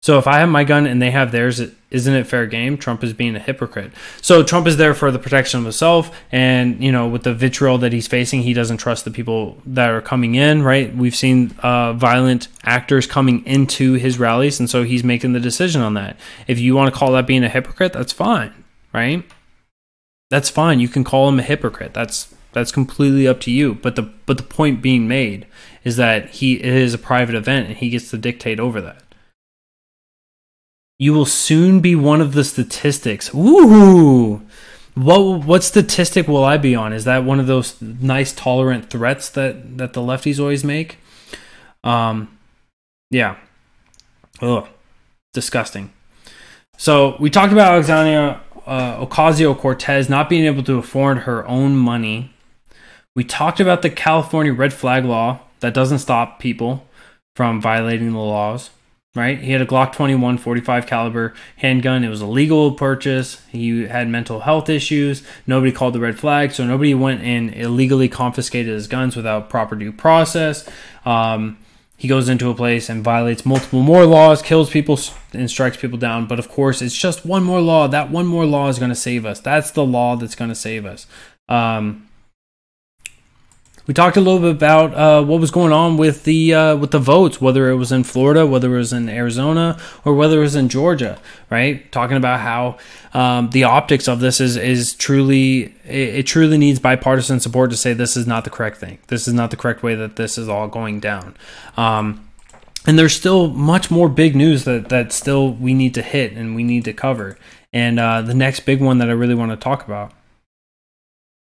So if I have my gun and they have theirs, isn't it fair game? Trump is being a hypocrite. So Trump is there for the protection of himself, and with the vitriol that he's facing, he doesn't trust the people that are coming in, right? We've seen violent actors coming into his rallies, and so he's making the decision on that. If you want to call that being a hypocrite, that's fine, right? That's fine. You can call him a hypocrite. That's completely up to you. But the point being made is that it is a private event and he gets to dictate over that. You will soon be one of the statistics. Ooh, what statistic will I be on? Is that one of those nice tolerant threats that the lefties always make? Yeah. Ugh, disgusting. So we talked about Alexandria Ocasio-Cortez not being able to afford her own money. We talked about the California red flag law that doesn't stop people from violating the laws, right? He had a Glock 21 45 caliber handgun. It was a legal purchase. He had mental health issues. Nobody called the red flag, so nobody went and illegally confiscated his guns without proper due process. He goes into a place and violates multiple more laws, kills people and strikes people down. But of course, it's just one more law. That one more law is going to save us. That's the law that's going to save us. We talked a little bit about what was going on with the votes, whether it was in Florida, whether it was in Arizona, or whether it was in Georgia, right? Talking about how the optics of this is truly, it truly needs bipartisan support to say this is not the correct thing. This is not the correct way that this is all going down. And there's still much more big news that still we need to hit and we need to cover. And the next big one that I really want to talk about,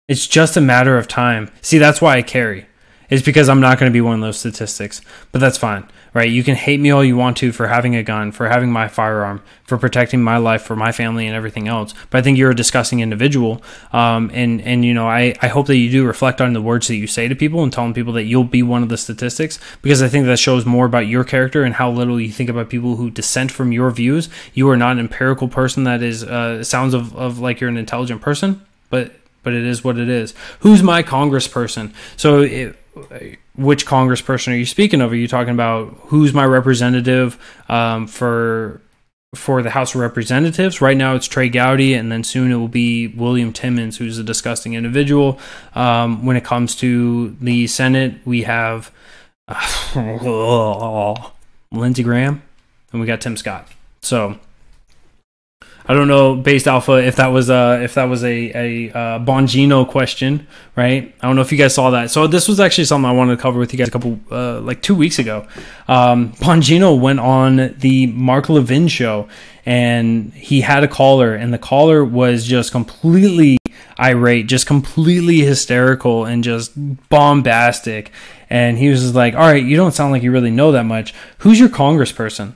it's just a matter of time. See, that's why I carry. It's because I'm not going to be one of those statistics. But that's fine, right? You can hate me all you want to for having a gun, for having my firearm, for protecting my life, for my family and everything else. But I think you're a disgusting individual. I hope that you do reflect on the words that you say to people and telling people that you'll be one of the statistics, because I think that shows more about your character and how little you think about people who dissent from your views. You are not an empirical person that is sounds of like you're an intelligent person, but it is what it is. Who's my congressperson? So which congressperson are you speaking of? Are you talking about who's my representative for the House of Representatives? Right now it's Trey Gowdy, and then soon it will be William Timmons, who's a disgusting individual. When it comes to the Senate, we have Lindsey Graham, and we got Tim Scott. So I don't know, Based Alpha, if that was a Bongino question, right? I don't know if you guys saw that. So this was actually something I wanted to cover with you guys a couple 2 weeks ago. Bongino went on the Mark Levin show, and he had a caller, and the caller was just completely irate, just completely hysterical, and just bombastic. And he was just like, "All right, you don't sound like you really know that much. Who's your congressperson?"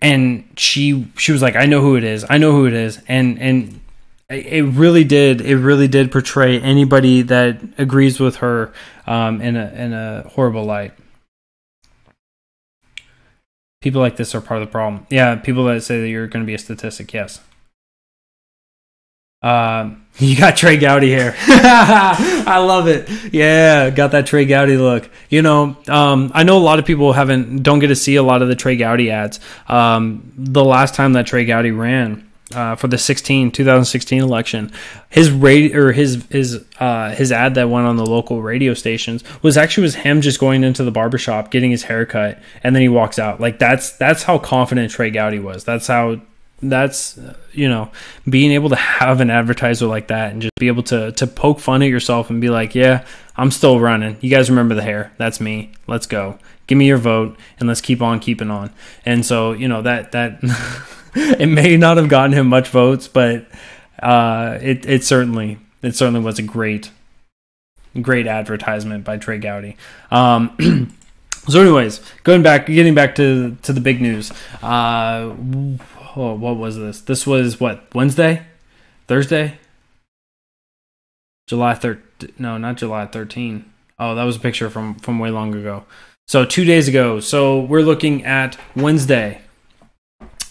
And she was like, I know who it is. And it really did portray anybody that agrees with her in a horrible light. People like this are part of the problem. Yeah, people that say that you're going to be a statistic, yes. You got Trey Gowdy here. I love it. Yeah, got that Trey Gowdy look. You know, I know a lot of people don't get to see a lot of the Trey Gowdy ads. The last time that Trey Gowdy ran for the 2016 election, his ad that went on the local radio stations was him just going into the barbershop, getting his hair cut, and then he walks out. Like that's how confident Trey Gowdy was. That's you know, being able to have an advertiser like that and just be able to poke fun at yourself and be like, yeah, I'm still running. You guys remember the hair? That's me. Let's go. Give me your vote and let's keep on keeping on. And so, you know, that it may not have gotten him much votes, but it certainly was a great advertisement by Trey Gowdy. So anyways, getting back to the big news. What was this? This was Wednesday? Thursday? July 13. No, not July 13. Oh, that was a picture from way long ago. So 2 days ago. So we're looking at Wednesday.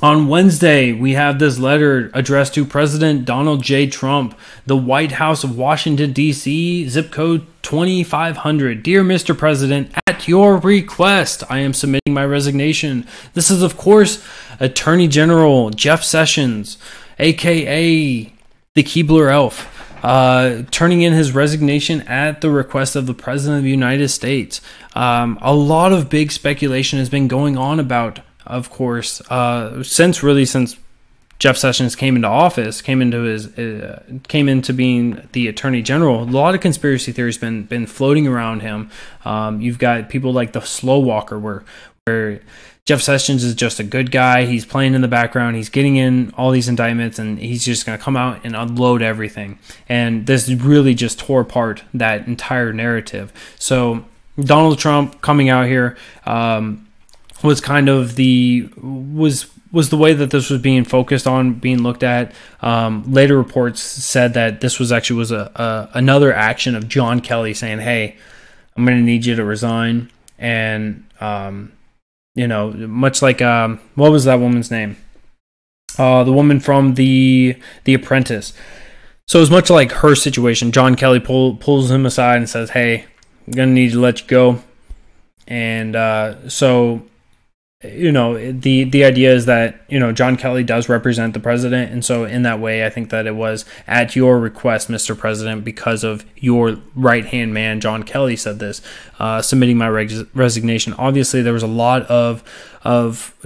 On Wednesday, we have this letter addressed to President Donald J. Trump, the White House of Washington, D.C., zip code 2500. Dear Mr. President, at your request, I am submitting my resignation. This is, of course, Attorney General Jeff Sessions, a.k.a. the Keebler Elf, turning in his resignation at the request of the President of the United States. A lot of big speculation has been going on about, of course, since Jeff Sessions came into office, came into being the Attorney General. A lot of conspiracy theories been floating around him. You've got people like the Slow Walker, where Jeff Sessions is just a good guy. He's playing in the background. He's getting in all these indictments, and he's just going to come out and unload everything. And this really just tore apart that entire narrative. So Donald Trump coming out here was kind of the way that this was being focused on, being looked at. Later reports said that this was another action of John Kelly saying, "Hey, I'm going to need you to resign." And you know, much like what was that woman's name? The woman from the Apprentice. So it was much like her situation. John Kelly pulls him aside and says, "Hey, I'm going to need to let you go." And so, you know, the idea is that, you know, John Kelly does represent the president, and so in that way, I think that it was at your request, Mr. President, because of your right-hand man, John Kelly, said this, submitting my resignation. Obviously, there was a lot of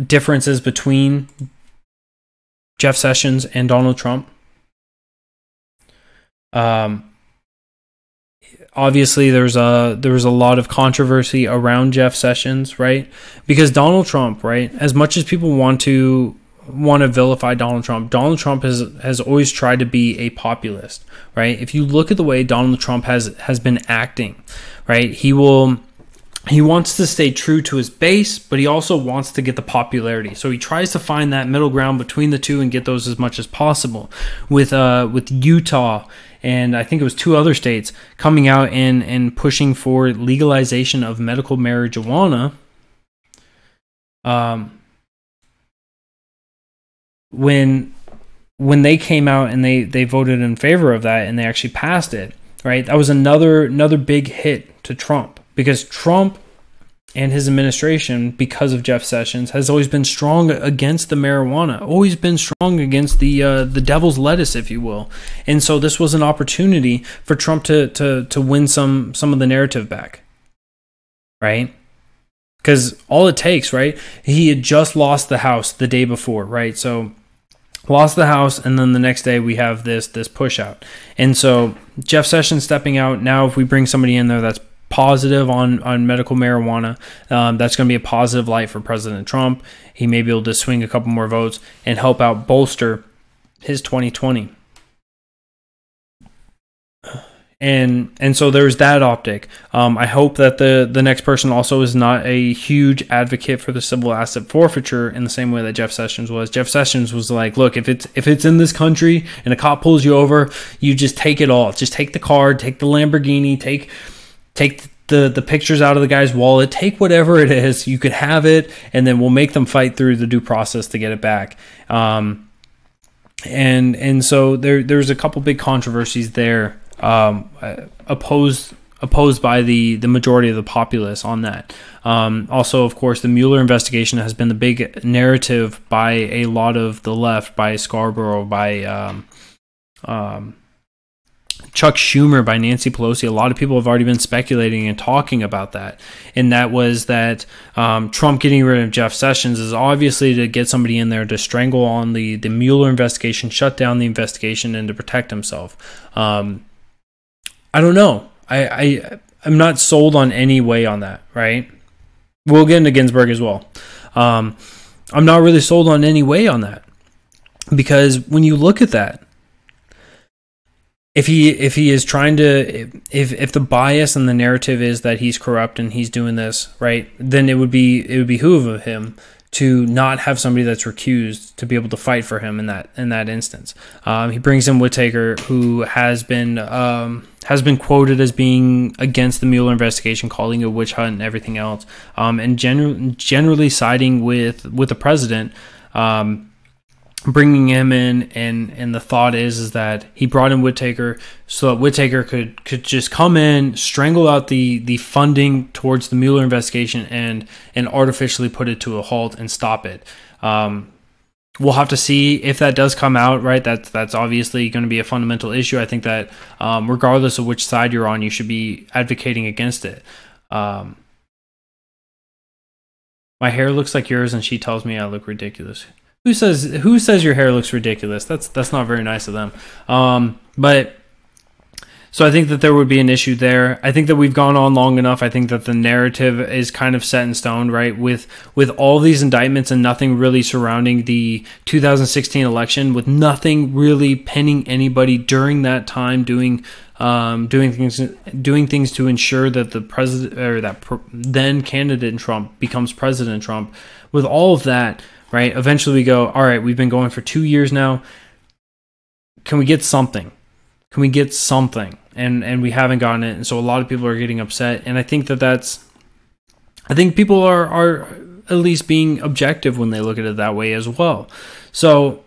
differences between Jeff Sessions and Donald Trump. Obviously, there was a lot of controversy around Jeff Sessions, right? Because Donald Trump, right? As much as people want to vilify Donald Trump has always tried to be a populist, right? If you look at the way Donald Trump has been acting, right? He wants to stay true to his base, but he also wants to get the popularity. So he tries to find that middle ground between the two and get those as much as possible. With Utah, and I think it was 2 other states coming out and pushing for legalization of medical marijuana. When they came out and they voted in favor of that and they actually passed it, right? That was another big hit to Trump, because Trump and his administration, because of Jeff Sessions, has always been strong against the marijuana, always been strong against the devil's lettuce, if you will. And so this was an opportunity for Trump to win some of the narrative back, right? Because all it takes, right? He had just lost the House the day before, right? So lost the House, and then the next day we have this push out. And so Jeff Sessions stepping out. Now if we bring somebody in there that's positive on medical marijuana, that's going to be a positive light for President Trump. He may be able to swing a couple more votes and help out bolster his 2020. And so there's that optic. I hope that the next person also is not a huge advocate for the civil asset forfeiture in the same way that Jeff Sessions was. Jeff Sessions was like, look, if it's in this country and a cop pulls you over, you just take it all. Just take the car, take the Lamborghini, take the pictures out of the guy's wallet. Take whatever it is, you could have it, and then we'll make them fight through the due process to get it back. And so there's a couple big controversies there, opposed by the majority of the populace on that. Also, of course, the Mueller investigation has been the big narrative by a lot of the left, by Scarborough, by Chuck Schumer, by Nancy Pelosi. A lot of people have already been speculating and talking about that. And that was that Trump getting rid of Jeff Sessions is obviously to get somebody in there to strangle on the Mueller investigation, shut down the investigation, and to protect himself. I don't know. I'm not sold on any way on that, right? We'll get into Ginsberg as well. I'm not really sold on any way on that, because when you look at that, if he is trying to, if the bias and the narrative is that he's corrupt and he's doing this, right, then it would behoove of him to not have somebody that's recused to be able to fight for him in that instance. He brings in Whittaker, who has been quoted as being against the Mueller investigation, calling it a witch hunt and everything else, and generally siding with the president. Bringing him in, and the thought is that he brought in Whittaker so that Whittaker could just come in, strangle out the funding towards the Mueller investigation, and artificially put it to a halt and stop it. We'll have to see if that does come out, right? That's obviously going to be a fundamental issue. I think that regardless of which side you're on, you should be advocating against it. My hair looks like yours, and she tells me I look ridiculous. Who says your hair looks ridiculous? That's not very nice of them. But so I think that there would be an issue there. I think that we've gone on long enough. I think that the narrative is kind of set in stone, right? With all these indictments and nothing really surrounding the 2016 election, with nothing really pinning anybody during that time doing things to ensure that the president, or then candidate Trump, becomes President Trump. With all of that, right, eventually we go, all right, we've been going for 2 years now. Can we get something? And we haven't gotten it. And so a lot of people are getting upset. And I think I think people are at least being objective when they look at it that way as well. So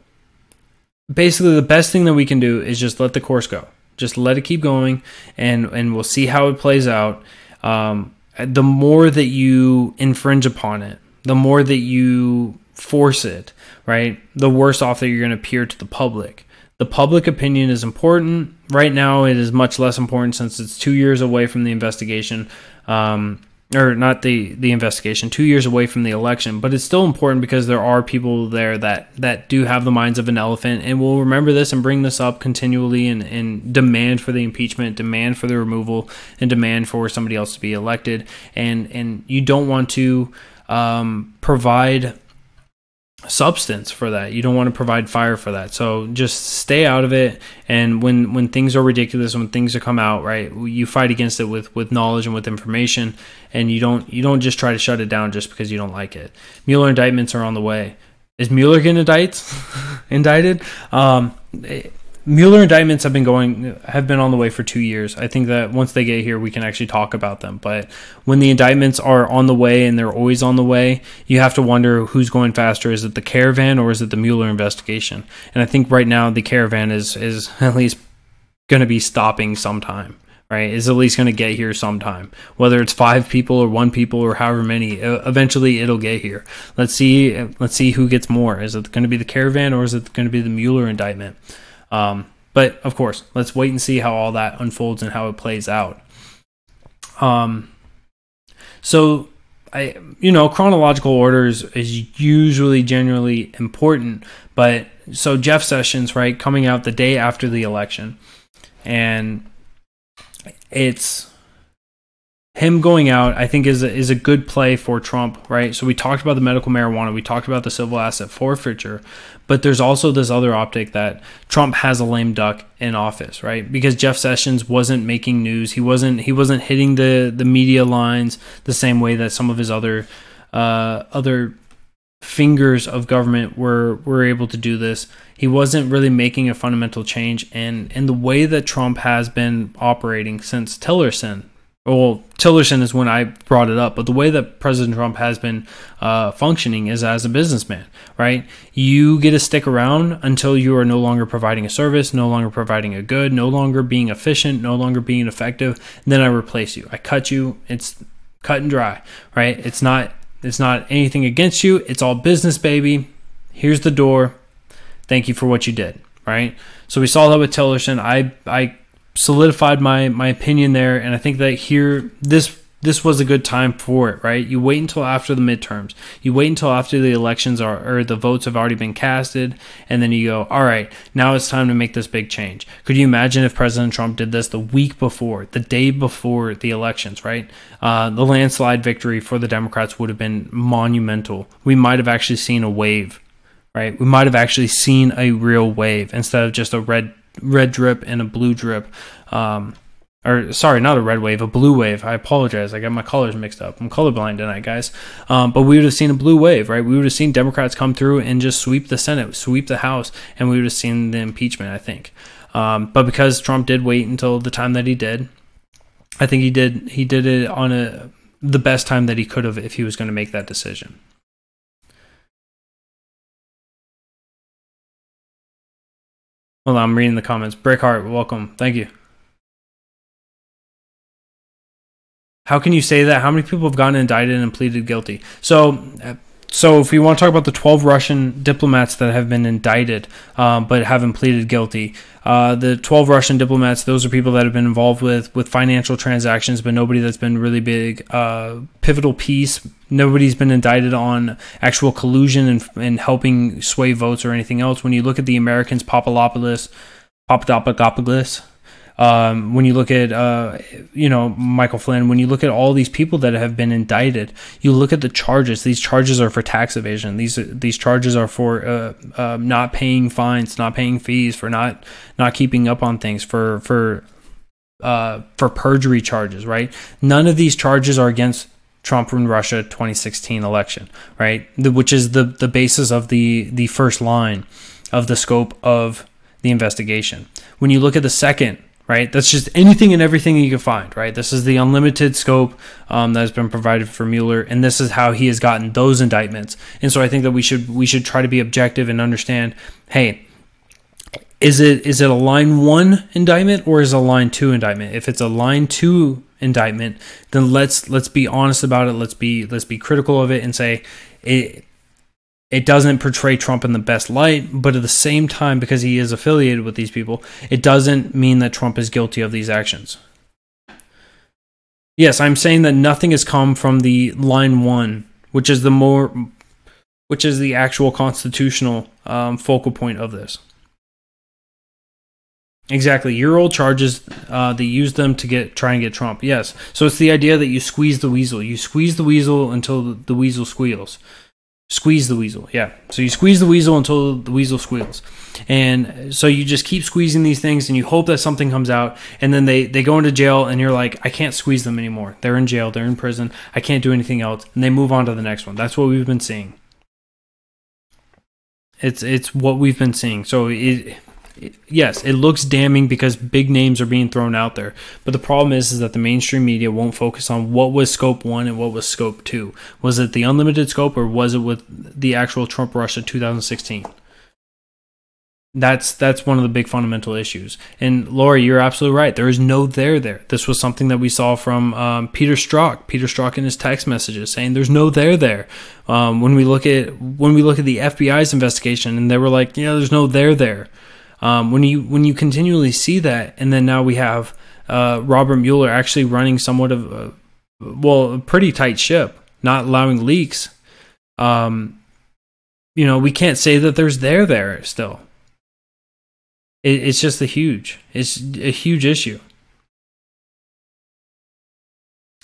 basically the best thing that we can do is just let the course go. Just let it keep going, and we'll see how it plays out. The more that you infringe upon it, the more that you force it, right, the worse off that you're going to appear to the public. The public opinion is important. Right now, it is much less important since it's 2 years away from the investigation, or not the investigation, 2 years away from the election. But it's still important because there are people there that do have the minds of an elephant and will remember this and bring this up continually and demand for the impeachment, demand for the removal, and demand for somebody else to be elected. And you don't want to provide substance for that. You don't want to provide fire for that. So just stay out of it. And when things are ridiculous, when things are come out, right, you fight against it with knowledge and with information, and you don't just try to shut it down just because you don't like it. Mueller indictments are on the way. Is Mueller getting indicted? Mueller indictments have been on the way for 2 years. I think that once they get here, we can actually talk about them. But when the indictments are on the way, and they're always on the way, you have to wonder who's going faster. Is it the caravan or is it the Mueller investigation? And I think right now the caravan is at least going to be stopping sometime, right? Is at least going to get here sometime. Whether it's 5 people or 1 people or however many, eventually it'll get here. Let's see who gets more. Is it going to be the caravan or is it going to be the Mueller indictment? But of course, let's wait and see how all that unfolds and how it plays out. So chronological order is usually generally important, but so Jeff Sessions, right, coming out the day after the election, and it's him going out, I think is a good play for Trump, right? So we talked about the medical marijuana, we talked about the civil asset forfeiture, but there's also this other optic that Trump has a lame duck in office, right? Because Jeff Sessions wasn't making news, he wasn't hitting the media lines the same way that some of his other fingers of government were able to do this. He wasn't really making a fundamental change, and the way that Trump has been operating since Tillerson, Well, Tillerson is when I brought it up, but the way that President Trump has been functioning is as a businessman, right? You get to stick around until you are no longer providing a service, no longer providing a good, no longer being efficient, no longer being effective. And then I replace you. I cut you. It's cut and dry, right? It's not anything against you. It's all business, baby. Here's the door. Thank you for what you did, right? So we saw that with Tillerson. I solidified my opinion there, and I think that here this was a good time for it, right? You wait until after the midterms. You wait until after the elections or the votes have already been casted, and then you go, all right, now it's time to make this big change. Could you imagine if President Trump did this the week before, the day before the elections, right? The landslide victory for the Democrats would have been monumental. We might have actually seen a wave, right? We might have actually seen a real wave instead of just a red drip and a blue drip. Or sorry, not a red wave, a blue wave. I apologize. I got my colors mixed up. I'm colorblind tonight, guys. But we would have seen a blue wave, right? We would have seen Democrats come through and just sweep the Senate, sweep the House, and we would have seen the impeachment, I think. But because Trump did wait until the time that he did, I think he did it on the best time that he could have if he was going to make that decision. Hold on, I'm reading the comments. Brickheart, welcome. Thank you. How can you say that? How many people have gotten indicted and pleaded guilty? So if we want to talk about the 12 Russian diplomats that have been indicted but haven't pleaded guilty, the 12 Russian diplomats, those are people that have been involved with financial transactions, but nobody that's been really big, pivotal piece. Nobody's been indicted on actual collusion and helping sway votes or anything else. When you look at the Americans, Papadopoulos, when you look at, Michael Flynn, when you look at all these people that have been indicted, you look at the charges. These charges are for tax evasion. These charges are for not paying fines, not paying fees, for not keeping up on things, for perjury charges, right? None of these charges are against Trump and Russia 2016 election, right? Which is the basis of the first line of the scope of the investigation. When you look at the second, right, that's just anything and everything you can find, right? This is the unlimited scope that has been provided for Mueller, and this is how he has gotten those indictments. And so I think that we should try to be objective and understand, hey, is it a line 1 indictment or is it a line 2 indictment? If it's a line 2 indictment, then let's be honest about it. Let's be critical of it and say it doesn't portray Trump in the best light, but at the same time, because he is affiliated with these people, it doesn't mean that Trump is guilty of these actions. Yes, I'm saying that nothing has come from the line 1, which is the actual constitutional focal point of this. Exactly. Your old charges, they use them to try and get Trump. Yes. So it's the idea that you squeeze the weasel. You squeeze the weasel until the weasel squeals. Squeeze the weasel. Yeah. So you squeeze the weasel until the weasel squeals. And so you just keep squeezing these things and you hope that something comes out, and then they go into jail and you're like, I can't squeeze them anymore. They're in jail. They're in prison. I can't do anything else. And they move on to the next one. That's what we've been seeing. It's what we've been seeing. So yes, it looks damning because big names are being thrown out there. But the problem is that the mainstream media won't focus on what was scope 1 and what was scope 2. Was it the unlimited scope or was it with the actual Trump Russia 2016? That's one of the big fundamental issues. And Lori, you're absolutely right. There is no there. This was something that we saw from Peter Strzok. Peter Strzok in his text messages saying there's no there. When we look at the FBI's investigation, and they were like, there's no there. When you continually see that, and then now we have Robert Mueller actually running somewhat of a pretty tight ship, not allowing leaks. We can't say that there's there still. It's just it's a huge issue.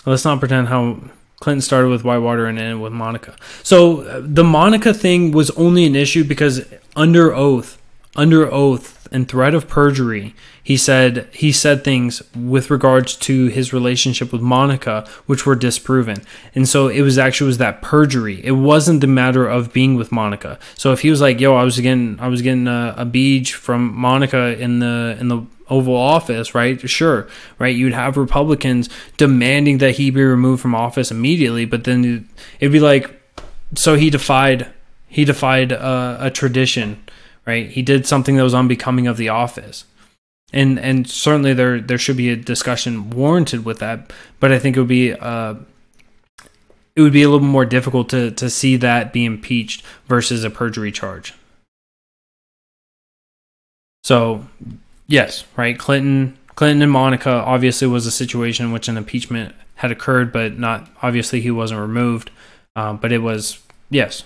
Let's not pretend how Clinton started with Whitewater and ended with Monica. So the Monica thing was only an issue because under oath and threat of perjury, he said things with regards to his relationship with Monica which were disproven. And so it was that perjury. It wasn't the matter of being with Monica. So if he was like, I was getting a beach from Monica in the Oval Office, right? Sure, right? You'd have Republicans demanding that he be removed from office immediately, but then it'd be like, so he defied a tradition, right? He did something that was unbecoming of the office. And certainly there should be a discussion warranted with that, but I think it would be a little more difficult to see that be impeached versus a perjury charge. So, yes, right. Clinton and Monica obviously was a situation in which an impeachment had occurred, but not obviously he wasn't removed. But it was, yes.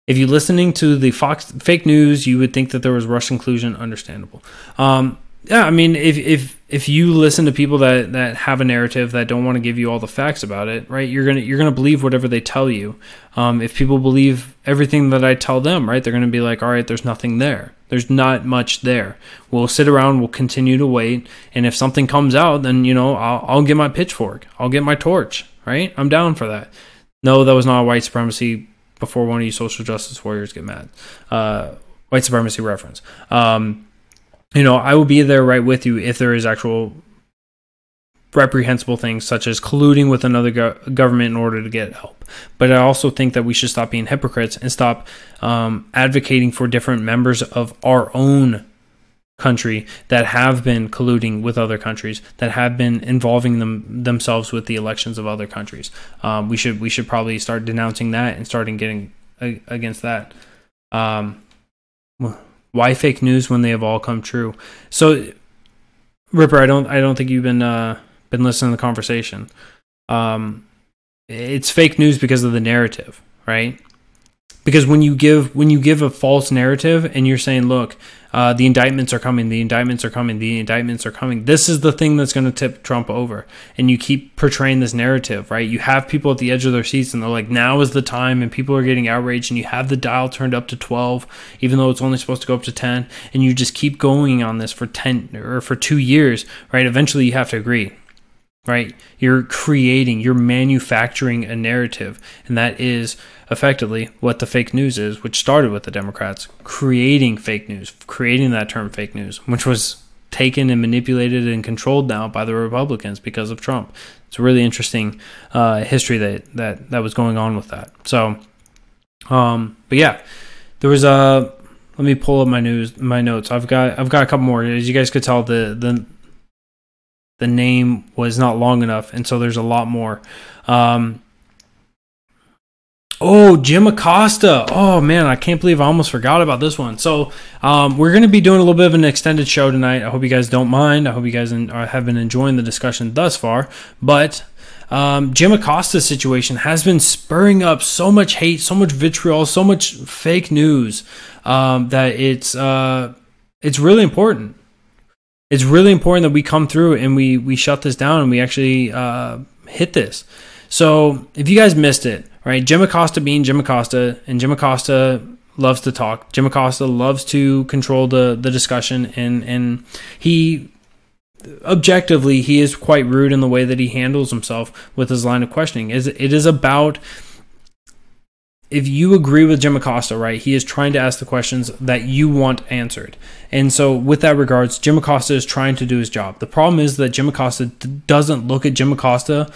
If you're listening to the Fox fake news, you would think that there was Russian collusion. Understandable. Yeah, I mean, if you listen to people that have a narrative that don't want to give you all the facts about it, right? You're gonna believe whatever they tell you. If people believe everything that I tell them, right, they're gonna be like, all right, there's nothing there. There's not much there. We'll sit around. We'll continue to wait, and if something comes out, then I'll get my pitchfork. I'll get my torch. Right? I'm down for that. No, that was not a white supremacy. Before one of you social justice warriors get mad, white supremacy reference. I will be there right with you if there is actual reprehensible things such as colluding with another government in order to get help. But I also think that we should stop being hypocrites and stop advocating for different members of our own country that have been colluding with other countries, that have been involving themselves with the elections of other countries. We should probably start denouncing that and starting getting against that. Why fake news when they have all come true? So, Ripper, I don't think you've been listening to the conversation. It's fake news because of the narrative, right? Because when you give a false narrative and you're saying, look, the indictments are coming, the indictments are coming, the indictments are coming. This is the thing that's going to tip Trump over. And you keep portraying this narrative, right? You have people at the edge of their seats and they're like, now is the time, and people are getting outraged, and you have the dial turned up to 12, even though it's only supposed to go up to 10. And you just keep going on this for 10 or for 2 years, right? Eventually you have to agree. Right? You're manufacturing a narrative, and that is effectively what the fake news is, which started with the Democrats creating fake news, creating that term fake news, which was taken and manipulated and controlled now by the Republicans because of Trump. It's a really interesting history that was going on with that. So, but yeah, there was let me pull up my notes. I've got a couple more. As you guys could tell, the name was not long enough, and so there's a lot more. Jim Acosta. Oh, man, I can't believe I almost forgot about this one. So we're going to be doing a little bit of an extended show tonight. I hope you guys don't mind. I hope you guys have been enjoying the discussion thus far. But Jim Acosta's situation has been spurring up so much hate, so much vitriol, so much fake news that it's really important. It's really important that we come through and we shut this down and we actually hit this. So if you guys missed it, right, Jim Acosta being Jim Acosta, and Jim Acosta loves to talk. Jim Acosta loves to control the discussion, and he objectively, he is quite rude in the way that he handles himself with his line of questioning. It is about, if you agree with Jim Acosta, right, he is trying to ask the questions that you want answered. And so with that regards, Jim Acosta is trying to do his job. The problem is that Jim Acosta doesn't look at Jim Acosta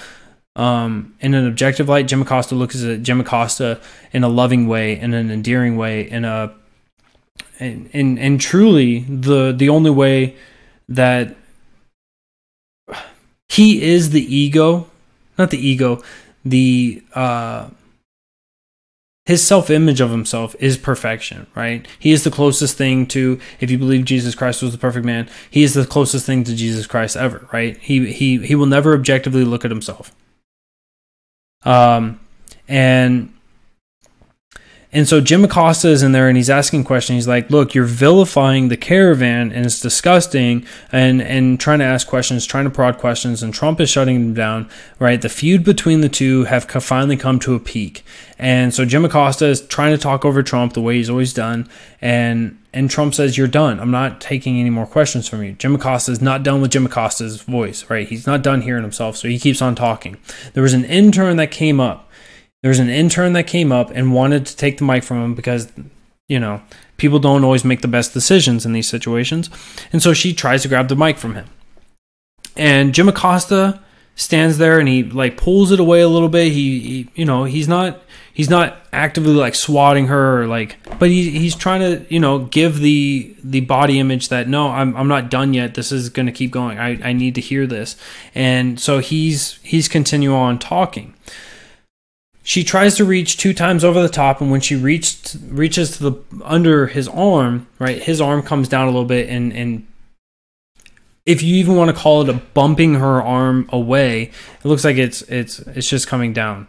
in an objective light. Jim Acosta looks at Jim Acosta in a loving way, in an endearing way, and truly the only way that he is the ego, not the ego, his self-image of himself is perfection, right? He is the closest thing to, if you believe Jesus Christ was the perfect man, he is the closest thing to Jesus Christ ever, right? He will never objectively look at himself. And so Jim Acosta is in there and he's asking questions. He's like, look, you're vilifying the caravan and it's disgusting, and trying to ask questions, trying to prod questions, and Trump is shutting them down, right? The feud between the two have finally come to a peak. And so Jim Acosta is trying to talk over Trump the way he's always done. And Trump says, you're done. I'm not taking any more questions from you. Jim Acosta is not done with Jim Acosta's voice, right? He's not done hearing himself, so he keeps on talking. There was an intern that came up and wanted to take the mic from him because you know, people don't always make the best decisions in these situations. And so she tries to grab the mic from him. And Jim Acosta stands there and he like pulls it away a little bit. He you know, he's not actively like swatting her or like, but he's trying to, you know, give the body image that no, I'm not done yet. This is going to keep going. I need to hear this. And so he's continue on talking. She tries to reach 2 times over the top, and when she reaches to the under his arm, right, his arm comes down a little bit, and if you even want to call it a bumping her arm away, it looks like it's just coming down.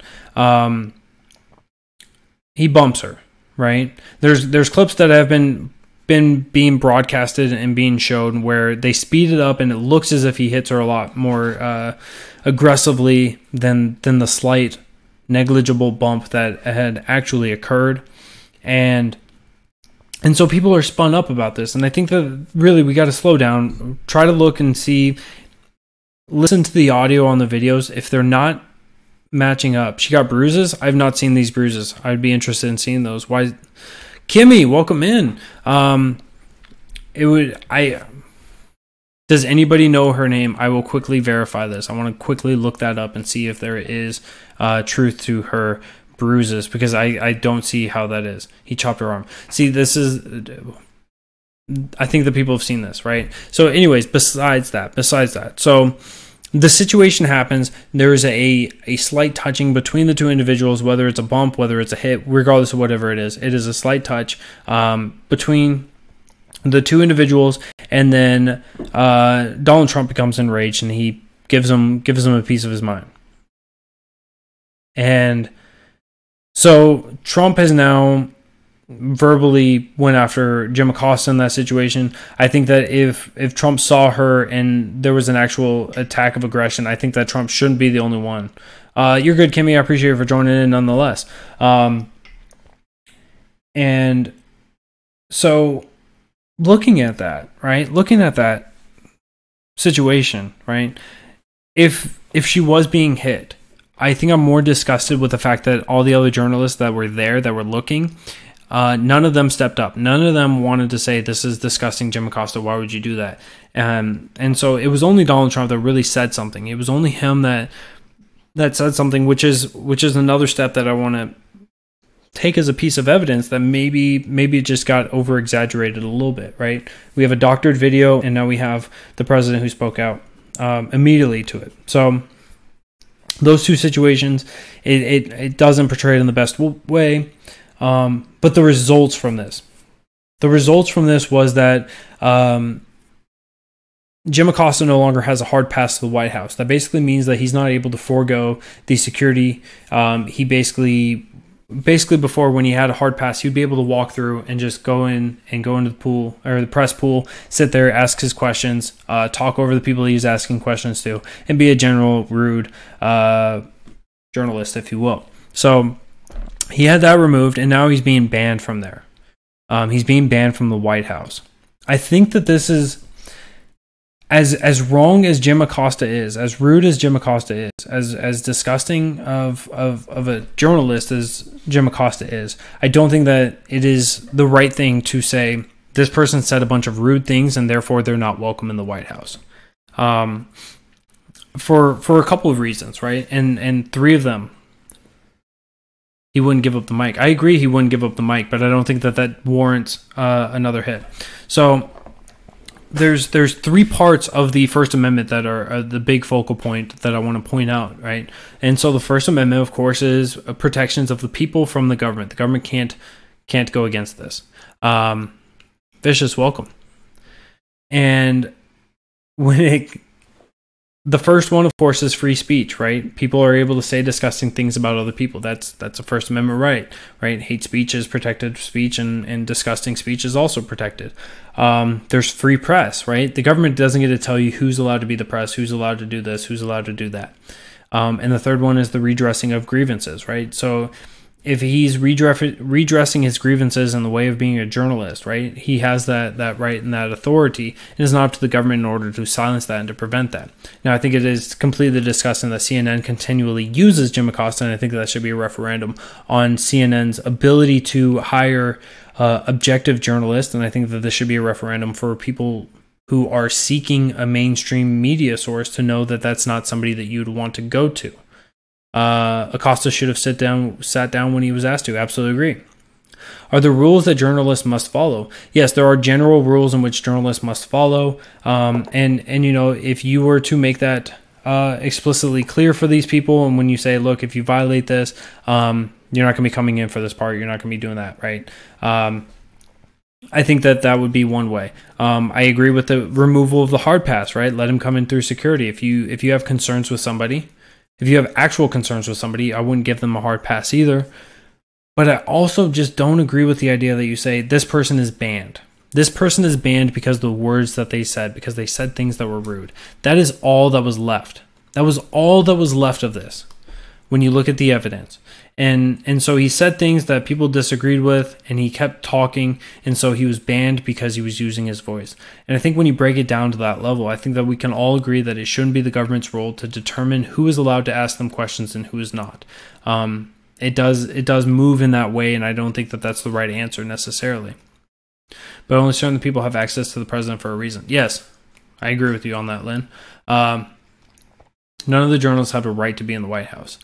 He bumps her, right? There's clips that have been being broadcasted and being shown where they speed it up, and it looks as if he hits her a lot more aggressively than the slight negligible bump that had actually occurred. And so people are spun up about this, and I think that really we got to slow down, try to look and see, listen to the audio on the videos. If they're not matching up, she got bruises. I've not seen these bruises. I'd be interested in seeing those. Why, Kimmy, welcome in. Does anybody know her name? I will quickly verify this. I want to quickly look that up and see if there is truth to her bruises, because I don't see how that is. He chopped her arm. See, this is, I think that people have seen this, right? So anyways, besides that, so the situation happens. There is a slight touching between the two individuals, whether it's a bump, whether it's a hit, regardless of whatever it is a slight touch between the two individuals, and then Donald Trump becomes enraged and he gives him a piece of his mind. And so Trump has now verbally went after Jim Acosta in that situation. I think that if Trump saw her and there was an actual attack of aggression, I think that Trump shouldn't be the only one. You're good, Kimmy. I appreciate you for joining in nonetheless. And so looking at that, right? Looking at that situation, right? If she was being hit, I think I'm more disgusted with the fact that all the other journalists that were there, that were looking, none of them stepped up. None of them wanted to say, this is disgusting, Jim Acosta, why would you do that? And so it was only Donald Trump that really said something. It was only him that said something, which is another step that I want to take as a piece of evidence that maybe it just got over exaggerated a little bit, right? We have a doctored video, and now we have the president who spoke out immediately to it. So those two situations, it doesn't portray it in the best way. But the results from this was that Jim Acosta no longer has a hard pass to the White House. That basically means that he's not able to forego the security. He basically before, when he had a hard pass, he'd be able to walk through and just go into the pool or the press pool, sit there, ask his questions, talk over the people he's asking questions to, and be a general rude journalist, if you will. So he had that removed, and now he's being banned from there. He's being banned from the White House. I think that this is as wrong as Jim Acosta is, as rude as Jim Acosta is, as disgusting of a journalist as Jim Acosta is. I don't think that it is the right thing to say this person said a bunch of rude things and therefore they're not welcome in the White House. For a couple of reasons, right? And 3 of them. He wouldn't give up the mic. I agree he wouldn't give up the mic, but I don't think that warrants another hit. So there's 3 parts of the First Amendment that are the big focal point that I want to point out, right? And so the First Amendment, of course, is protections of the people from the government. The government can't go against this. Vicious, welcome. And the first one, of course, is free speech, right? People are able to say disgusting things about other people. That's a First Amendment right? Hate speech is protected speech, and disgusting speech is also protected. There's free press, right? The government doesn't get to tell you who's allowed to be the press, who's allowed to do this, who's allowed to do that. And the third one is the redressing of grievances, right? So if he's redressing his grievances in the way of being a journalist, right? He has that right and that authority. It is not up to the government in order to silence that and to prevent that. Now, I think it is completely disgusting that CNN continually uses Jim Acosta, and I think that should be a referendum on CNN's ability to hire objective journalists, and I think that this should be a referendum for people who are seeking a mainstream media source to know that that's not somebody that you'd want to go to. Acosta should have sat down when he was asked to. Absolutely agree. Are there rules that journalists must follow? Yes, there are general rules in which journalists must follow. And you know, if you were to make that explicitly clear for these people, and when you say, look, if you violate this, you're not going to be coming in for this part. You're not going to be doing that, right? I think that would be one way. I agree with the removal of the hard pass, right? Let him come in through security. If you have concerns with somebody, if you have actual concerns with somebody, I wouldn't give them a hard pass either. But I also just don't agree with the idea that you say this person is banned. This person is banned because of the words that they said, because they said things that were rude. That is all that was left. That was all that was left of this when you look at the evidence. And so he said things that people disagreed with, and he kept talking, and so he was banned because he was using his voice. And I think when you break it down to that level, I think that we can all agree that it shouldn't be the government's role to determine who is allowed to ask them questions and who is not. It does move in that way, and I don't think that that's the right answer necessarily. But only certain people have access to the president for a reason. Yes, I agree with you on that, Lynn. None of the journalists have a right to be in the White House.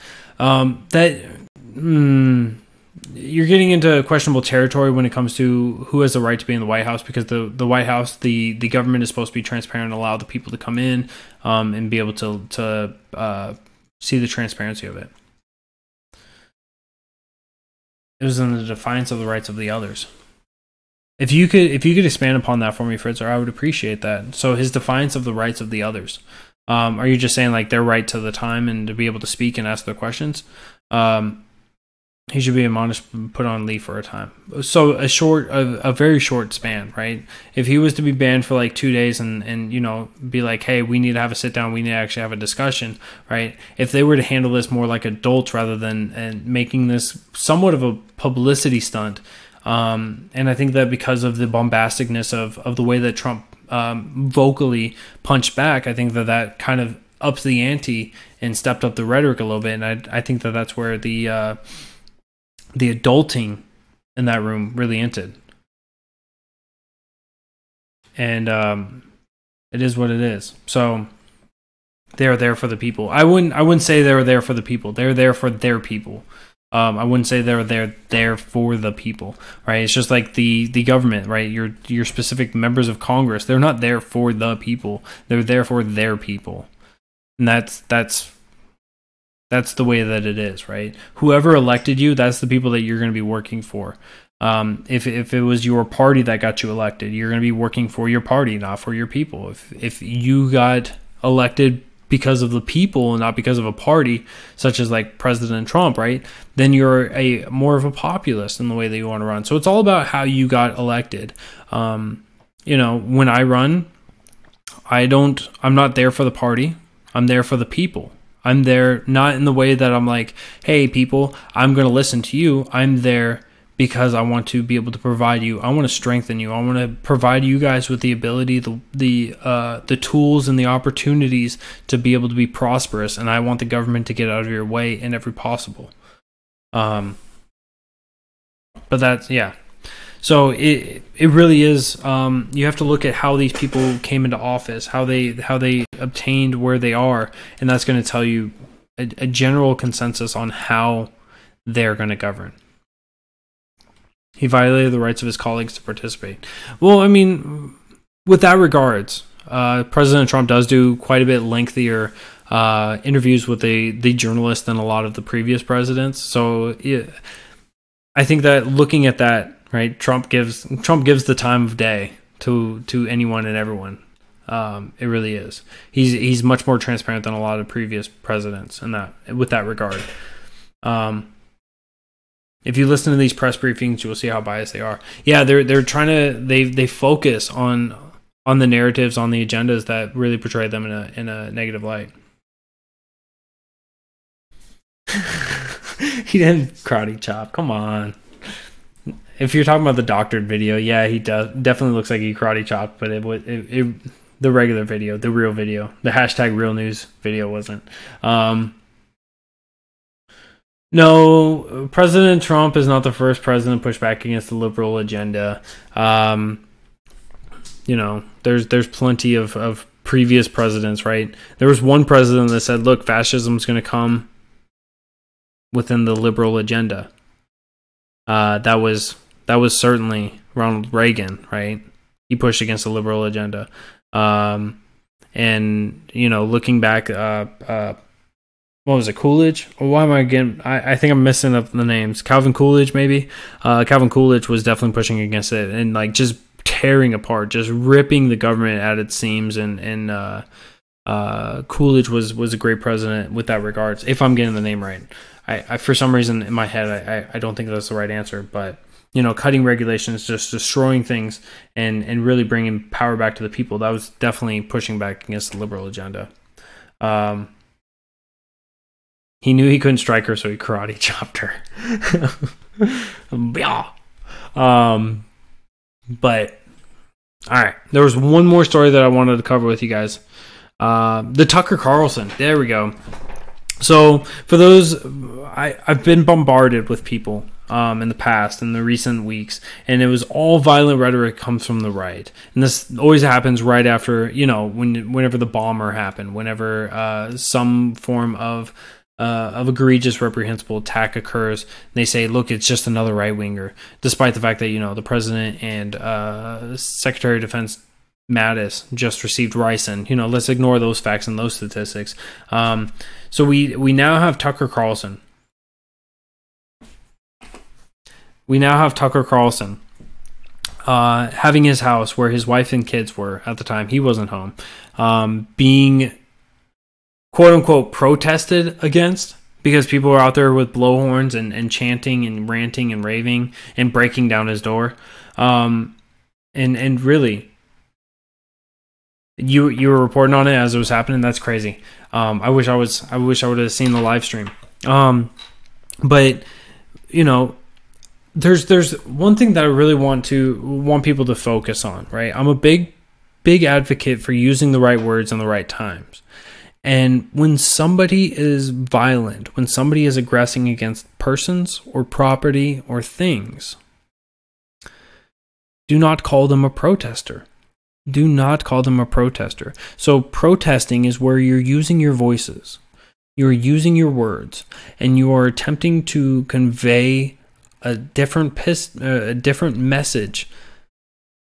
You're getting into questionable territory when it comes to who has the right to be in the White House, because the White House, the government is supposed to be transparent and allow the people to come in and be able to see the transparency of it. It was in the defiance of the rights of the others. If you could expand upon that for me, Fritz, I would appreciate that. So his defiance of the rights of the others. Are you just saying like their right to the time and to be able to speak and ask their questions? He should be admonished and put on leave for a time. So a very short span, right? If he was to be banned for like 2 days and you know, be like, hey, we need to have a sit down, we need to actually have a discussion, right? If they were to handle this more like adults rather than making this somewhat of a publicity stunt, and I think that because of the bombasticness of the way that Trump vocally punched back, I think that kind of ups the ante and stepped up the rhetoric a little bit, and I think that that's where the adulting in that room really ended. And it is what it is. So they're there for the people. I wouldn't say they were there for the people. They're there for their people. I wouldn't say they're there for the people, right? It's just like the government, right? Your specific members of Congress, they're not there for the people. They're there for their people. And that's the way that it is, right? Whoever elected you, that's the people that you're going to be working for. If it was your party that got you elected, you're going to be working for your party, not for your people. If you got elected because of the people and not because of a party, such as like President Trump, right? Then you're more of a populist in the way that you want to run. So it's all about how you got elected. You know, when I run, I'm not there for the party. I'm there for the people. I'm there not in the way that I'm like, hey, people, I'm going to listen to you. I'm there because I want to be able to provide you. I want to strengthen you. I want to provide you guys with the ability, the tools and the opportunities to be able to be prosperous. And I want the government to get out of your way in every possible. But that's, yeah. So it really is. You have to look at how these people came into office, how they obtained where they are, and that's going to tell you a general consensus on how they're going to govern. He violated the rights of his colleagues to participate. Well, I mean, with that regards, President Trump does do quite a bit lengthier interviews with the journalist than a lot of the previous presidents. So I think that looking at that, right, Trump gives the time of day to anyone and everyone. It really is. He's much more transparent than a lot of previous presidents with that regard. If you listen to these press briefings, you will see how biased they are. Yeah, they're trying to they focus on the narratives, on the agendas that really portray them in a negative light. He didn't karate chop. Come on. If you're talking about the doctored video, yeah, he definitely looks like he karate chopped, but the regular video, the real video, the hashtag real news video wasn't. No, President Trump is not the first president to push back against the liberal agenda. You know, there's plenty of previous presidents, right? There was one president that said, look, fascism is going to come within the liberal agenda. That was certainly Ronald Reagan, right? He pushed against the liberal agenda. And, you know, looking back, what was it, Coolidge? Why am I again? I think I'm messing up the names. Calvin Coolidge, maybe? Calvin Coolidge was definitely pushing against it and, like, just tearing apart, just ripping the government at its seams. And Coolidge was a great president with that regards, if I'm getting the name right. I for some reason in my head, I don't think that's the right answer, but, you know, cutting regulations, just destroying things and really bringing power back to the people. That was definitely pushing back against the liberal agenda. He knew he couldn't strike her, so he karate chopped her. But, all right. There was one more story that I wanted to cover with you guys. The Tucker Carlson. There we go. So, for those, I've been bombarded with people in the past, in the recent weeks, and it was all violent rhetoric comes from the right. And this always happens right after, you know, whenever the bomber happened, whenever some form of egregious, reprehensible attack occurs. They say, look, it's just another right-winger, despite the fact that, you know, the president and Secretary of Defense Mattis just received ricin. You know, let's ignore those facts and those statistics. So we now have Tucker Carlson. Having his house where his wife and kids were at the time. He wasn't home. Being quote unquote protested against because people were out there with blowhorns and chanting and ranting and raving and breaking down his door. And really, you were reporting on it as it was happening. That's crazy. I wish I would have seen the live stream. But you know, there's one thing that I really want people to focus on, right? I'm a big advocate for using the right words in the right times. And when somebody is violent, when somebody is aggressing against persons or property or things, do not call them a protester. Do not call them a protester. So protesting is where you're using your voices, you're using your words, and you are attempting to convey a different message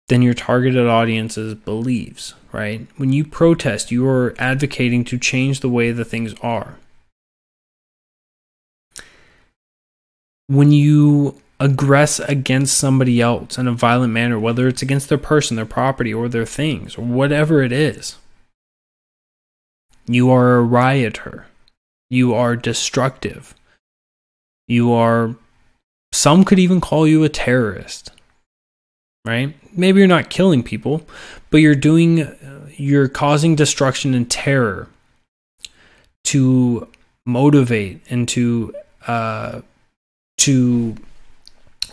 than your targeted audience's believes, right? When you protest, you are advocating to change the way the things are. When you aggress against somebody else in a violent manner, whether it's against their person, their property, or their things, or whatever it is, you are a rioter. You are destructive. Some could even call you a terrorist. Right? Maybe you're not killing people, but you're causing destruction and terror to motivate and to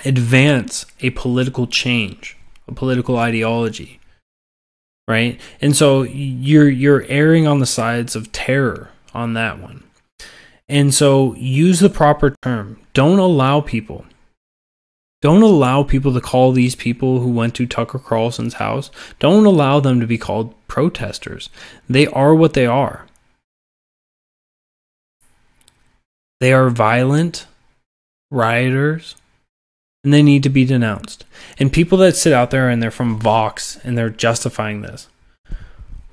advance a political change, a political ideology, right? And so you're erring on the sides of terror on that one. And so use the proper term. Don't allow people to call these people who went to Tucker Carlson's house. Don't allow them to be called protesters. They are what they are. They are violent rioters, and they need to be denounced. And people that sit out there and they're from Vox and they're justifying this,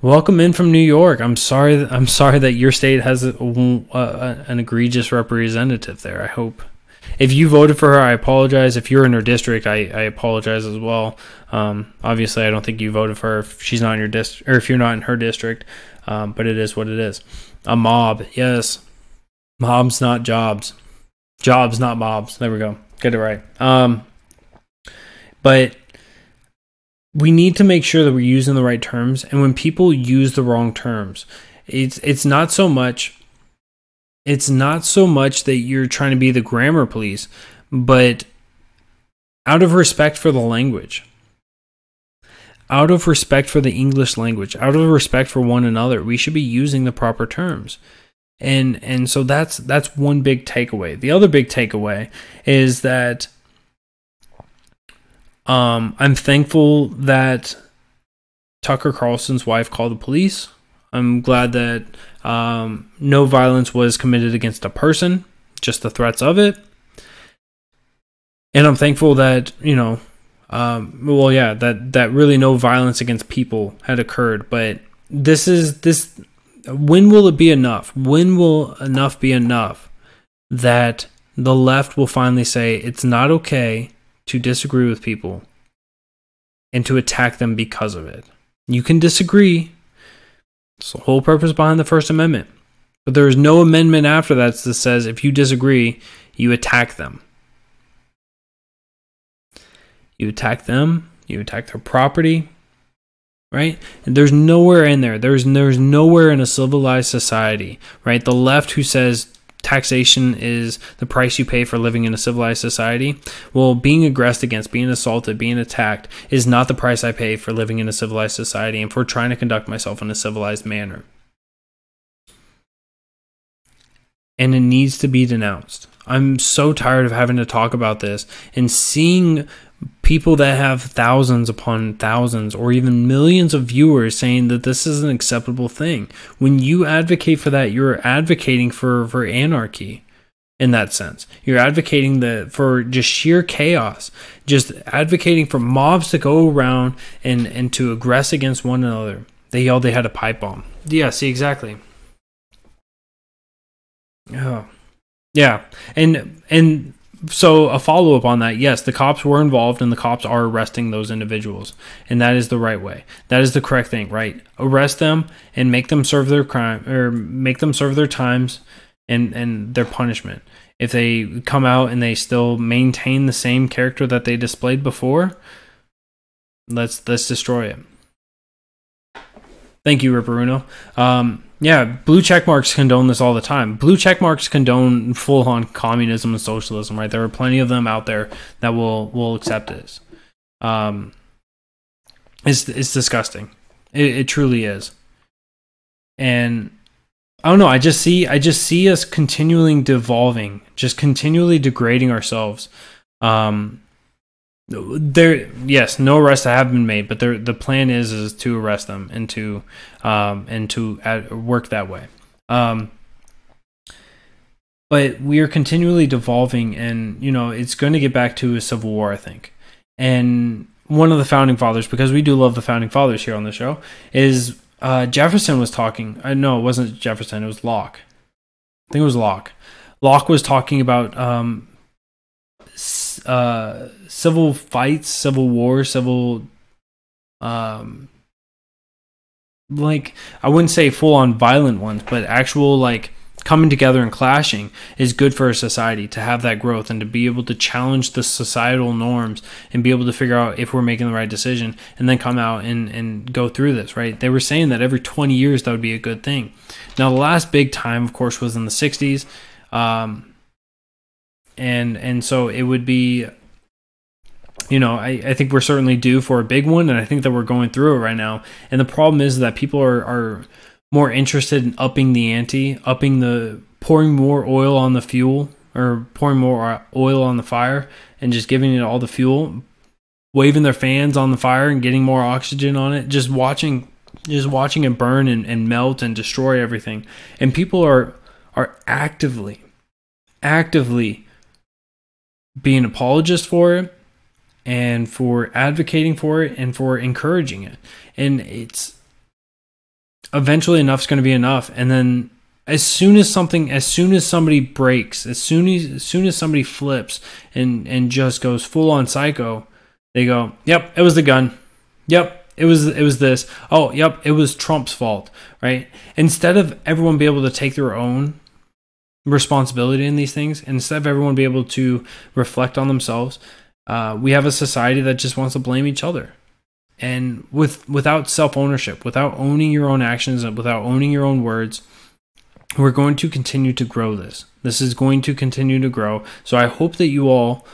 welcome in from New York. I'm sorry that your state has an egregious representative there. I hope. If you voted for her, I apologize. If you're in her district, I apologize as well. Obviously, I don't think you voted for her if she's not in your district, or if you're not in her district. But it is what it is. A mob, yes. Mobs, not jobs. Jobs, not mobs. There we go. Get it right. But we need to make sure that we're using the right terms. And when people use the wrong terms, it's not so much it's not so much that you're trying to be the grammar police, but out of respect for the language, out of respect for the English language, out of respect for one another, we should be using the proper terms. And so that's one big takeaway. The other big takeaway is that I'm thankful that Tucker Carlson's wife called the police. I'm glad that no violence was committed against a person, just the threats of it. And I'm thankful that, that really no violence against people had occurred. But when will it be enough? When will enough be enough that the left will finally say it's not okay to disagree with people and to attack them because of it? You can disagree. It's the whole purpose behind the First Amendment. But there is no amendment after that that says if you disagree, you attack them. You attack them, you attack their property, right? And there's nowhere in there. There's nowhere in a civilized society, right? The left who says taxation is the price you pay for living in a civilized society. Well, being aggressed against, being assaulted, being attacked is not the price I pay for living in a civilized society and for trying to conduct myself in a civilized manner. And it needs to be denounced. I'm so tired of having to talk about this and seeing people that have thousands upon thousands or even millions of viewers saying that this is an acceptable thing. When you advocate for that, you're advocating for anarchy in that sense. You're advocating for just sheer chaos, just advocating for mobs to go around and to aggress against one another. They yelled they had a pipe bomb. Yeah, see, exactly. Oh. Yeah, and so a follow-up on that, yes, the cops were involved and the cops are arresting those individuals, and that is the right way. That is the correct thing, right? Arrest them and make them serve their crime, or make them serve their times and their punishment. If they come out and they still maintain the same character that they displayed before, let's destroy it. Thank you, Ripperuno. Yeah, blue check marks condone this all the time. Blue check marks condone full-on communism and socialism, right? There are plenty of them out there that will accept this. It's disgusting. It truly is. And I don't know. I just see us continually devolving, just continually degrading ourselves. Yes, no arrests have been made, but the plan is to arrest them and to work that way. But we are continually devolving, and it's going to get back to a civil war, I think. And one of the founding fathers, because we do love the founding fathers here on the show, is Jefferson was talking. No, it wasn't Jefferson. It was Locke. I think it was Locke. Locke was talking about civil fights, civil wars, like, I wouldn't say full-on violent ones, but actual, like, coming together and clashing is good for a society, to have that growth and to be able to challenge the societal norms and be able to figure out if we're making the right decision and then come out and go through this, right? They were saying that every 20 years that would be a good thing. Now, the last big time, of course, was in the 60s. And so it would be, I think we're certainly due for a big one, and I think that we're going through it right now. And the problem is that people are more interested in upping the ante, pouring more oil on the fuel, or pouring more oil on the fire, and just giving it all the fuel, waving their fans on the fire and getting more oxygen on it, just watching it burn and melt and destroy everything. And people are actively being apologists for it, and for advocating for it, and for encouraging it. And it's eventually enough's going to be enough. And then as soon as somebody breaks, as soon as somebody flips and just goes full on psycho, they go, "Yep, it was the gun. Yep, it was this. Oh, yep, it was Trump's fault," right? Instead of everyone be able to take their own responsibility in these things, instead of everyone be able to reflect on themselves, we have a society that just wants to blame each other, and without self-ownership, without owning your own actions, and without owning your own words, we're going to continue to grow this. This is going to continue to grow. So I hope that you all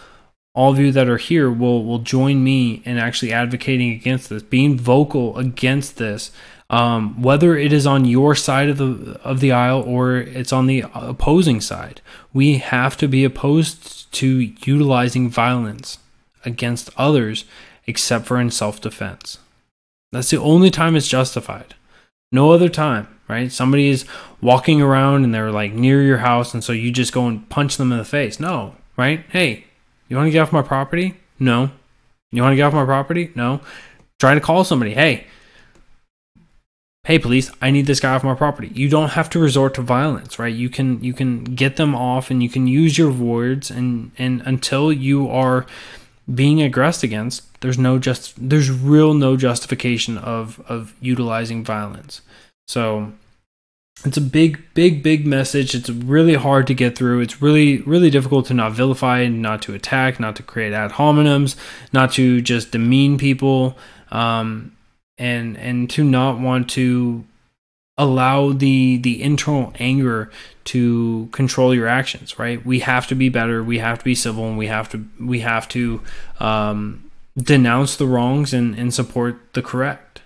of you that are here will join me in actually advocating against this, being vocal against this, whether it is on your side of the aisle or it's on the opposing side. We have to be opposed to utilizing violence against others, except for in self-defense. That's the only time it's justified. No other time, right? Somebody is walking around and they're like near your house, and so you just go and punch them in the face. No, right? Hey, you want to get off my property? No. You want to get off my property? No. Try to call somebody. Hey, police, I need this guy off my property. You don't have to resort to violence, right? You can get them off, and you can use your words, and until you are being aggressed against, there's no justification of utilizing violence. So it's a big message. It's really hard to get through. It's really difficult to not vilify, not to attack, not to create ad hominems, not to just demean people, and to not want to allow the internal anger to control your actions, right? We have to be better. We have to be civil, and we have to denounce the wrongs and support the correct.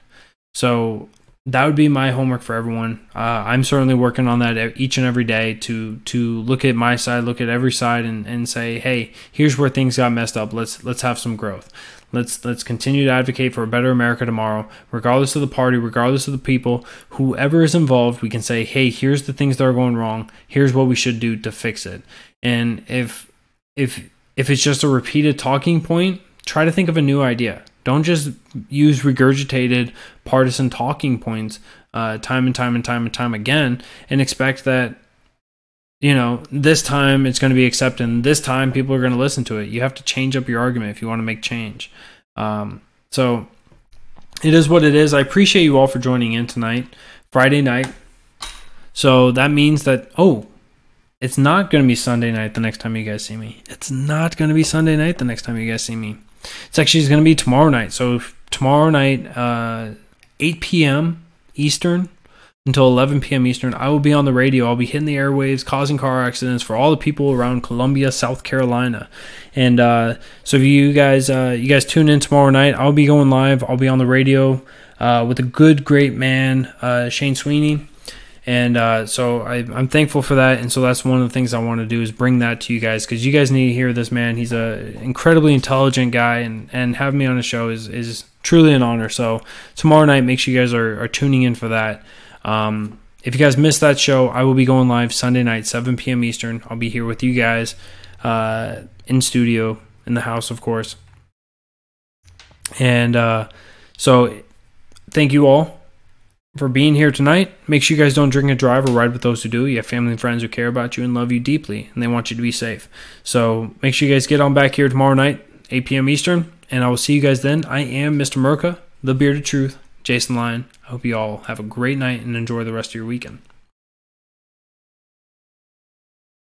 So that would be my homework for everyone. I'm certainly working on that each and every day to look at my side, look at every side, and say, hey, here's where things got messed up. Let's have some growth. Let's continue to advocate for a better America tomorrow, regardless of the party, regardless of the people, whoever is involved. We can say, hey, here's the things that are going wrong. Here's what we should do to fix it. And if it's just a repeated talking point, try to think of a new idea. Don't just use regurgitated partisan talking points time and time again and expect that, this time it's going to be accepted and this time people are going to listen to it. You have to change up your argument if you want to make change. So it is what it is. I appreciate you all for joining in tonight, Friday night. So that means that, it's not going to be Sunday night the next time you guys see me. It's not going to be Sunday night the next time you guys see me. It's actually going to be tomorrow night. So tomorrow night, 8 p.m. Eastern until 11 p.m. Eastern, I will be on the radio. I'll be hitting the airwaves, causing car accidents for all the people around Columbia, South Carolina. And so if you guys tune in tomorrow night, I'll be going live. I'll be on the radio with a great man, Shane Sweeney. And so I'm thankful for that. And so that's one of the things I want to do is bring that to you guys, because you guys need to hear this man. He's an incredibly intelligent guy, and having me on his show is truly an honor. So tomorrow night, make sure you guys are tuning in for that. If you guys missed that show, I will be going live Sunday night, 7 p.m. Eastern. I'll be here with you guys in studio, in the house, of course. And so thank you all for being here tonight. Make sure you guys don't drink and drive or ride with those who do. You have family and friends who care about you and love you deeply, and they want you to be safe. So make sure you guys get on back here tomorrow night, 8 p.m. Eastern, and I will see you guys then. I am Mr. Merca, the Bearded Truth, Jason Lyon. I hope you all have a great night and enjoy the rest of your weekend.